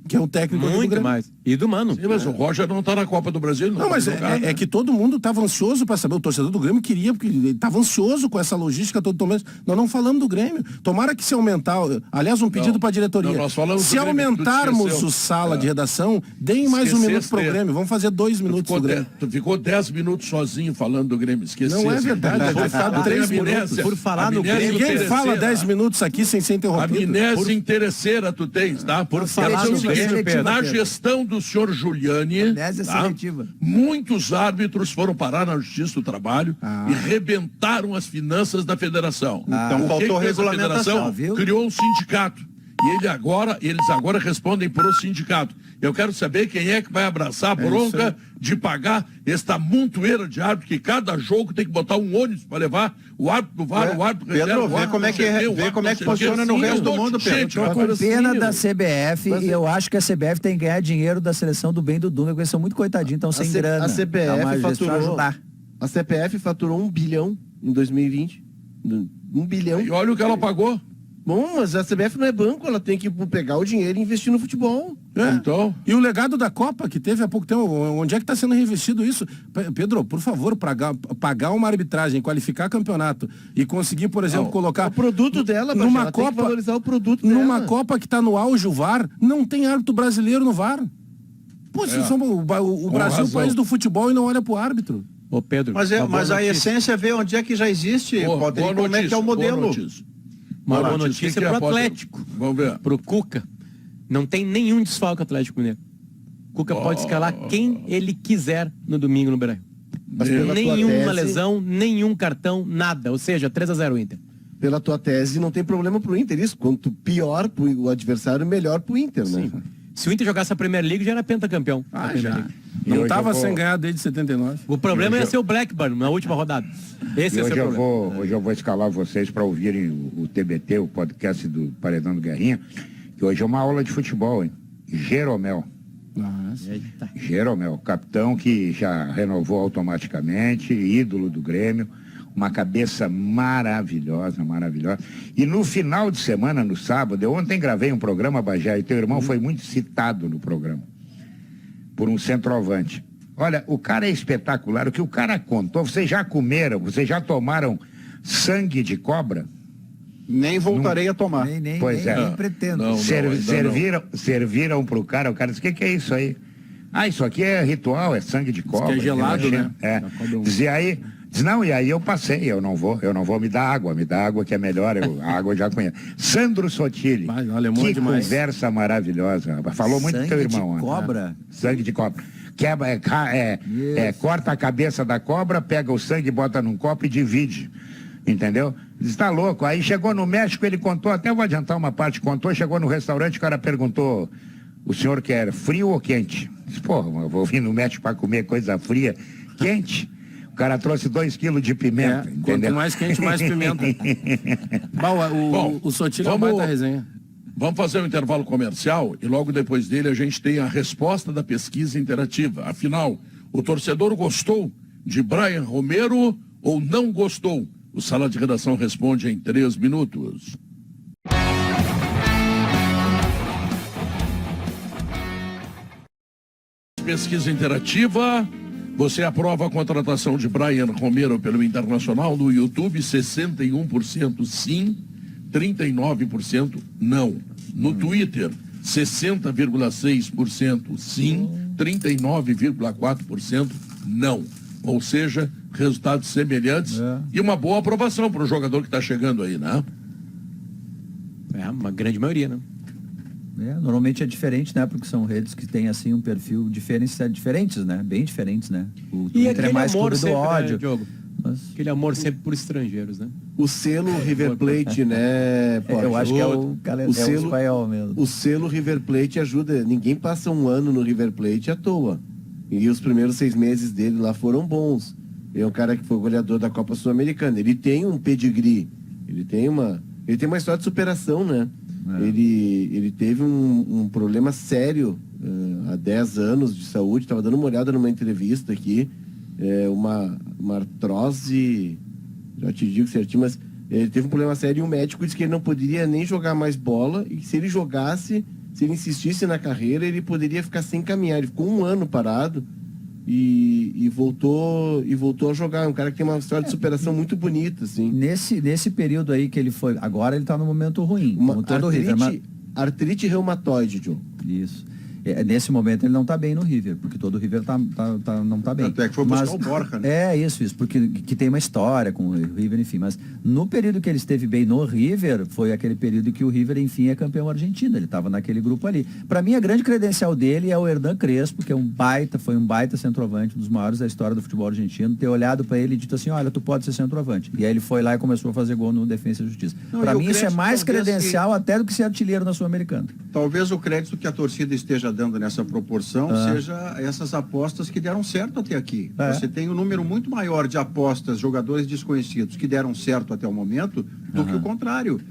que é o técnico do
Muito
Grêmio.
mais. E do Mano.
Sim, mas o Roger não está na Copa do Brasil.
Não, mas é que todo mundo estava ansioso para saber, o torcedor do Grêmio queria, porque ele estava ansioso com essa logística todo Tom Benz. Nós não falamos do Grêmio. Tomara que se aumentar, aliás, um pedido para a diretoria.
não, nós falamos
se
do Grêmio, tu
aumentarmos
esqueceu.
o Sala de Redação, deem mais um minuto pro Grêmio. Vamos fazer 2 minutos pro Grêmio.
Tu ficou 10 minutos sozinho falando do Grêmio, esqueci.
Não é verdade, foi falado 3 minutos.
Por falar no
Amnésia
Grêmio,
Ninguém
interesseira.
fala 10 minutos aqui sem ser interrompido.
Amnésia interesseira tu tens, tá?
Por
Quero
falar
dizer o
no
seguinte,
Grêmio,
na
Pedro.
gestão do senhor Giuliani,
Amnésia seletiva.
muitos árbitros foram parar na Justiça do Trabalho e rebentaram as finanças da federação.
Então
O que
faltou
que fez a
regulamentação,
federação?
viu?
Criou um sindicato. E eles agora respondem por o sindicato. Eu quero saber quem é que vai abraçar a bronca de pagar esta montoeira de árbitro, que cada jogo tem que botar um ônibus para levar o árbitro do VAR, o árbitro
Pedro,
reserva, o
vê
árbitro
como é
não
que
sei o quê, o
vê
árbitro
como é
não
que
sei o quê.
funciona no
Sim,
resto do
um monte
mundo,
de
Pedro.
gente,
Tô com pena da CBF e eu acho que a CBF tem que ganhar dinheiro da seleção do bem do Dunga, porque eles são muito coitadinhos, estão sem grana.
A
Dá uma
CBF
gestão pra
faturou.
ajudar.
A CPF faturou 1 bilhão em 2020. 1 bilhão.
E olha o que ela pagou.
Bom, mas a CBF não é banco, ela tem que pegar o dinheiro e investir no futebol.
É.
Então,
E o legado da Copa, que teve há pouco tempo, onde é que está sendo reinvestido isso? Pedro, por favor, pagar uma arbitragem, qualificar campeonato e conseguir, por exemplo, colocar...
O produto dela, Bagé,
numa
ela tem que
Copa,
valorizar o produto
numa
dela.
Copa que está no auge o VAR, não tem árbitro brasileiro no VAR. Pô, vocês são o Brasil é o
razão.
país do futebol e não olha pro árbitro.
Ô Pedro,
Mas,
uma boa
mas a
notícia.
essência é ver onde é que já existe, Potter, e como é que é o modelo.
Uma boa
O que
notícia
que é,
pro
Potter?
Atlético.
Vamos ver.
Pro Cuca. Não tem nenhum desfalque Atlético Mineiro. Cuca pode escalar quem ele quiser no domingo no Beira-Rio.
Mas pela tua
Nenhuma
tese-
lesão, nenhum cartão, nada. Ou seja, 3-0 Inter.
Pela tua tese, não tem problema pro Inter. Isso, quanto pior o adversário, melhor pro Inter, né?
Se o Inter jogasse a Premier League, já era pentacampeão. da Premier League.
E
Não
hoje
estava
eu vou-
sem ganhar desde 79.
O problema ia ser o Blackburn na última rodada. Esse
E
ia ser
hoje
o
eu,
problema.
hoje eu vou escalar vocês para ouvirem o TBT, o podcast do Paredão do Guerrinha, que hoje é uma aula de futebol, hein? Jeromel.
Eita.
Jeromel, capitão que já renovou automaticamente, ídolo do Grêmio, uma cabeça maravilhosa, maravilhosa. E no final de semana, no sábado, eu ontem gravei um programa, Bagé, e teu irmão foi muito citado no programa, por um centroavante. Olha, o cara é espetacular, o que o cara contou, vocês já comeram, vocês já tomaram sangue de cobra?
Nem voltarei a tomar.
Nem
Pois é.
pretendo.
Não,
Serviram pro cara, o cara disse, o que é isso aí? Ah, isso aqui é ritual, é sangue de cobra.
que é gelado,
relaxante.
né?
É. Dizia aí, diz, não, e aí eu passei, eu não vou me dar água que é melhor, a água eu já conheço. Sandro Sotile,
Vai, o alemão é
que
demais.
conversa maravilhosa, falou muito do
Sangue
teu
de
irmão.
cobra?
Né? Sangue de cobra. Quebra, corta a cabeça da cobra, pega o sangue, bota num copo e divide. Entendeu? Está louco. Aí chegou no México, ele contou, até vou adiantar uma parte, contou, chegou no restaurante, o cara perguntou, o senhor quer frio ou quente? Disse, pô, eu vou vir no México para comer coisa fria, quente. O cara trouxe 2 quilos de pimenta,
Quanto
entendeu?
mais quente, mais pimenta.
Bom,
o Sotile é uma
vamos-
baita resenha.
Vamos fazer um intervalo comercial e logo depois dele a gente tem a resposta da pesquisa interativa. Afinal, o torcedor gostou de Brian Romero ou não gostou? O Sala de Redação responde em 3 minutos. Pesquisa interativa. Você aprova a contratação de Brian Romero pelo Internacional no YouTube? 61% sim, 39% não. No Twitter, 60,6% sim, 39,4% não. Ou seja, resultados semelhantes e uma boa aprovação para o jogador que está chegando aí, né?
É, uma grande maioria, né?
Normalmente é diferente, né? Porque são redes que têm assim um perfil diferentes, né? Bem diferentes, né? O
E
Twitter é mais clube do
sempre,
ódio.
né, Diogo?
Mas
Aquele amor sempre por estrangeiros, né?
O selo River Plate, né, Porsche?
eu acho que é o espanhol mesmo.
O selo River Plate ajuda. Ninguém passa um ano no River Plate à toa. E os primeiros 6 meses dele lá foram bons. Ele é um cara que foi goleador da Copa Sul-Americana. Ele tem um pedigree. Ele tem uma história de superação, né? Ele teve um problema sério há 10 anos de saúde. Estava dando uma olhada numa entrevista aqui. Uma artrose, já te digo certinho, mas ele teve um problema sério e o médico disse que ele não poderia nem jogar mais bola e que se ele jogasse, se ele insistisse na carreira, ele poderia ficar sem caminhar. Ele ficou 1 ano parado e voltou a jogar. Um cara que tem uma história de superação muito bonita, assim.
Nesse período aí que ele foi, agora ele tá no momento ruim, como todo o River.
Artrite reumatoide, John.
Isso. Nesse momento ele não tá bem no River, porque todo o River não tá bem.
Até que foi buscar o Borja, né?
Isso, porque que tem uma história com o River, enfim. Mas no período que ele esteve bem no River, foi aquele período que o River, enfim, é campeão argentino. Ele estava naquele grupo ali. Para mim, a grande credencial dele é o Hernan Crespo, que foi um baita centroavante, um dos maiores da história do futebol argentino, ter olhado para ele e dito assim, olha, tu pode ser centroavante. E aí ele foi lá e começou a fazer gol no Defensa e Justiça. Para mim, isso é mais credencial até do que ser artilheiro na Sul-Americana.
Talvez o crédito que a torcida esteja dando nessa proporção seja essas apostas que deram certo até aqui. Você tem um número muito maior de apostas, jogadores desconhecidos que deram certo até o momento, do que o contrário.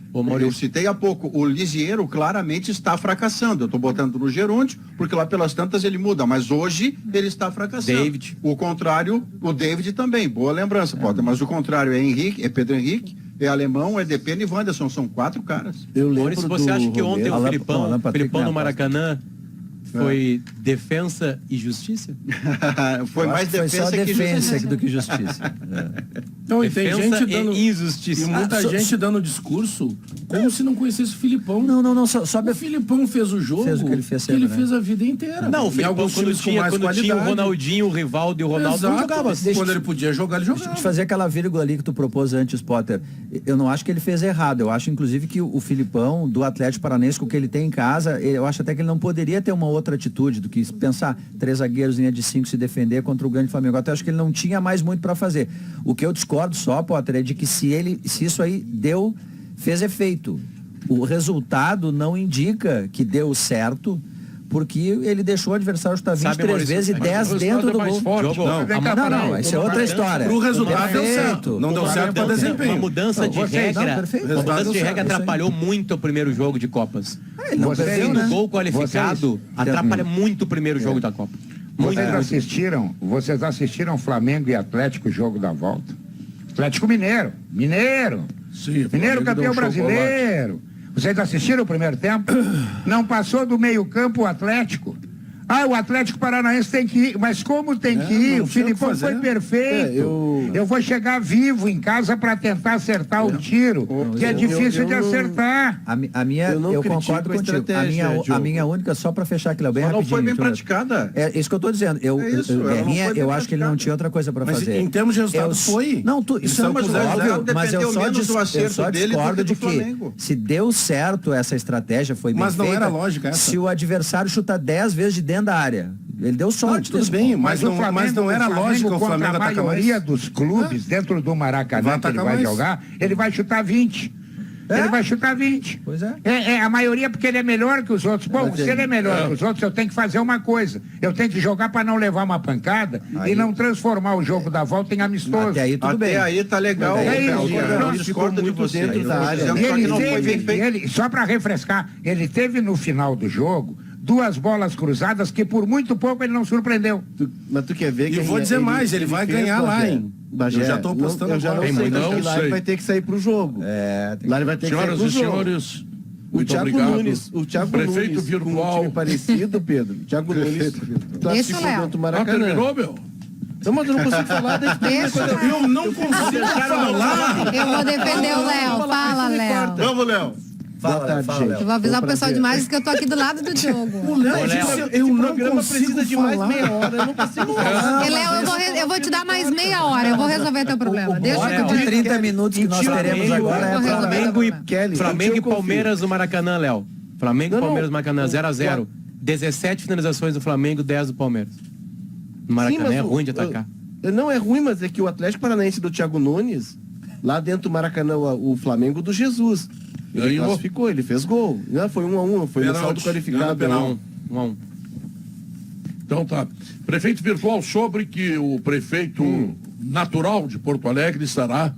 Eu citei há pouco, o Lisiero claramente está fracassando. Eu estou botando no Gerúndio, porque lá pelas tantas ele muda, mas hoje ele está fracassando.
David.
O contrário, o David também. Boa lembrança, Potter. Mas o contrário é Pedro Henrique, é Alemão, é Depena e Wanderson. São 4 caras.
Eu lembro
Maurício, você acha que ontem o Filipão no
Maracanã
Maracanã foi defesa e justiça?
Foi mais
foi
defesa
só
que
defesa
justiça.
do que justiça.
Não, e tem
Defensa
gente dando.
e injustiça.
E muita gente dando discurso como se não conhecesse o Filipão.
Não, só
O Filipão fez o jogo
Fez o que ele fez
que
sempre,
ele
né?
fez a vida inteira.
Não, o
Em
Filipão,
alguns
quando
times com
tinha
mais
o
qualidade.
Ronaldinho, o Rivaldo e o Ronaldo, não
Exato.
jogava.
Quando ele podia jogar, ele jogava.
Deixa eu te fazer aquela vírgula ali que tu propôs antes, Potter. Eu não acho que ele fez errado. Eu acho, inclusive, que o Filipão, do Atlético Paranaense, com o que ele tem em casa, eu acho até que ele não poderia ter uma outra atitude do que pensar 3 zagueiros em linha de 5 se defender contra o grande Flamengo. Até acho que ele não tinha mais muito para fazer. O que eu discordo só, Potter, é de que se isso aí fez efeito. O resultado não indica que deu certo, porque ele deixou o adversário chutar 23 vezes e 10 dentro do gol. Não, essa é outra história.
Pro resultado deu certo. Não deu certo para desempenho.
Uma mudança de regra, uma mudança de regra atrapalhou muito o primeiro jogo de Copas.
Ele não perdeu,
O
né?
gol qualificado atrapalha muito o primeiro jogo da Copa.
Vocês assistiram Flamengo e Atlético, jogo da volta? Atlético Mineiro.
Sim,
Mineiro
Flamengo
campeão
deu
brasileiro. Vocês assistiram o primeiro tempo? Não passou do meio-campo o Atlético. O Atlético Paranaense tem que ir. Mas como tem que ir? O Filipão foi perfeito. Eu vou chegar vivo em casa para tentar acertar o tiro, que é difícil de acertar.
Eu concordo contigo. A minha única, só para fechar aqui, Léo, bem rapidinho.
Não foi bem praticada.
É isso que eu estou dizendo. Eu acho que ele não tinha outra coisa para fazer.
Em termos de resultado foi.
Não, isso é óbvio, mas eu só discordo de que
Flamengo.
se deu certo essa estratégia, foi bem
Mas não
feita,
era lógica essa.
se o adversário chuta 10 vezes de dentro da área. Ele deu sorte.
Tudo bem, mas
o Flamengo,
mas não era lógico o Flamengo atacar mais.
A maioria dos clubes dentro do Maracanã que ele vai jogar, ele vai chutar 20. Ele vai chutar 20.
Pois é.
A maioria porque ele é melhor que os outros. Bom, se ele é melhor que os outros, eu tenho que fazer uma coisa. Eu tenho que jogar para não levar uma pancada e não transformar o jogo da volta em amistoso.
Até aí tudo bem.
Até aí tá legal.
É isso.
Eu discordo de você.
dentro da área.
Dizendo só que não foi bem feito.
Só para refrescar, ele teve no final do jogo 2 bolas cruzadas que por muito pouco ele não surpreendeu.
Mas tu quer ver que...
E vou dizer mais, ele vai
fez,
ganhar lá,
Bagé.
hein?
Bagé,
Eu já tô apostando
Eu já não
agora.
sei,
Não
mas lá
sei.
ele vai ter que sair pro jogo. Lá ele vai ter que sair
Senhoras
pro
e
jogo.
senhores,
O
muito
Thiago
obrigado.
Nunes, o Thiago
Prefeito
Nunes, com um
virtual.
time parecido, Pedro. O Thiago Nunes classificou
Léo.
dentro do
Ah,
Maracanã.
terminou, meu?
Não, mas eu não consigo falar.
Deixa.
Eu não consigo falar.
Eu vou defender o Léo. Fala, Léo.
Vamos, Léo.
Boa tarde, gente.
Eu vou avisar
Foi
o pessoal
prazer.
demais que eu tô aqui do lado do Diogo.
Eu não consigo
de mais
falar.
meia
hora, eu não consigo falar.
E, Léo, eu vou te dar mais meia hora. Eu vou resolver teu problema. Deixa que eu
De
te
30 minutos que nós teremos agora
Vou resolver
Flamengo
teu
e,
problema.
Kelly,
Flamengo
eu
e
confio.
Palmeiras no Maracanã, Léo. Flamengo e
Não,
Palmeiras no Maracanã,
não.
0x0. 17 finalizações do Flamengo, 10 do Palmeiras. No Maracanã
Sim,
é
mas
ruim de atacar.
Não é ruim, mas é que o Atlético Paranaense do Thiago Nunes, lá dentro do Maracanã, o Flamengo do Jesus. Ele
Ganhou.
classificou, ele fez gol. Não, foi 1-1, foi no
Pênalti.
saldo qualificado.
Ganhou
Um a um.
Então tá. Prefeito virtual sobre que o prefeito natural de Porto Alegre estará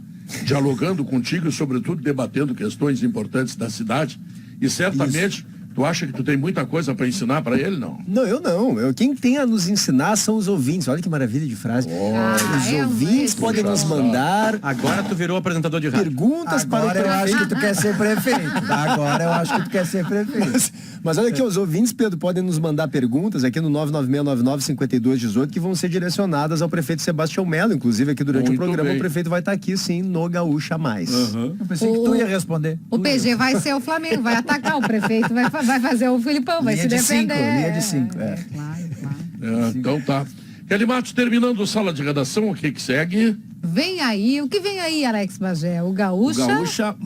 dialogando contigo e, sobretudo, debatendo questões importantes da cidade. E certamente, tu acha que tu tem muita coisa para ensinar para ele, não?
Não, eu não. Quem tem a nos ensinar são os ouvintes. Olha que maravilha de frase. Os
é
ouvintes
muito
podem nos mandar
Agora tu virou apresentador de rádio.
perguntas
Agora eu
para o
acho que
prefeito.
tu quer ser prefeito. Agora eu acho que tu quer ser prefeito.
Mas olha aqui, os ouvintes, Pedro, podem nos mandar perguntas aqui no 996995218 que vão ser direcionadas ao prefeito Sebastião Melo. Inclusive, aqui durante
Muito
o programa,
bem.
o prefeito vai estar aqui, sim, no Gaúcha Mais.
Eu pensei que tu ia responder.
O PG vai ser o Flamengo, vai atacar o prefeito, vai fazer o Filipão, vai
Linha
se
de cinco,
defender.
linha de cinco, é.
Claro.
Então tá. Kelly Matos, terminando a sala de redação, o que que segue?
Vem aí, o que vem aí, Alex Bagé? O
O
Gaúcha?
Gaúcha...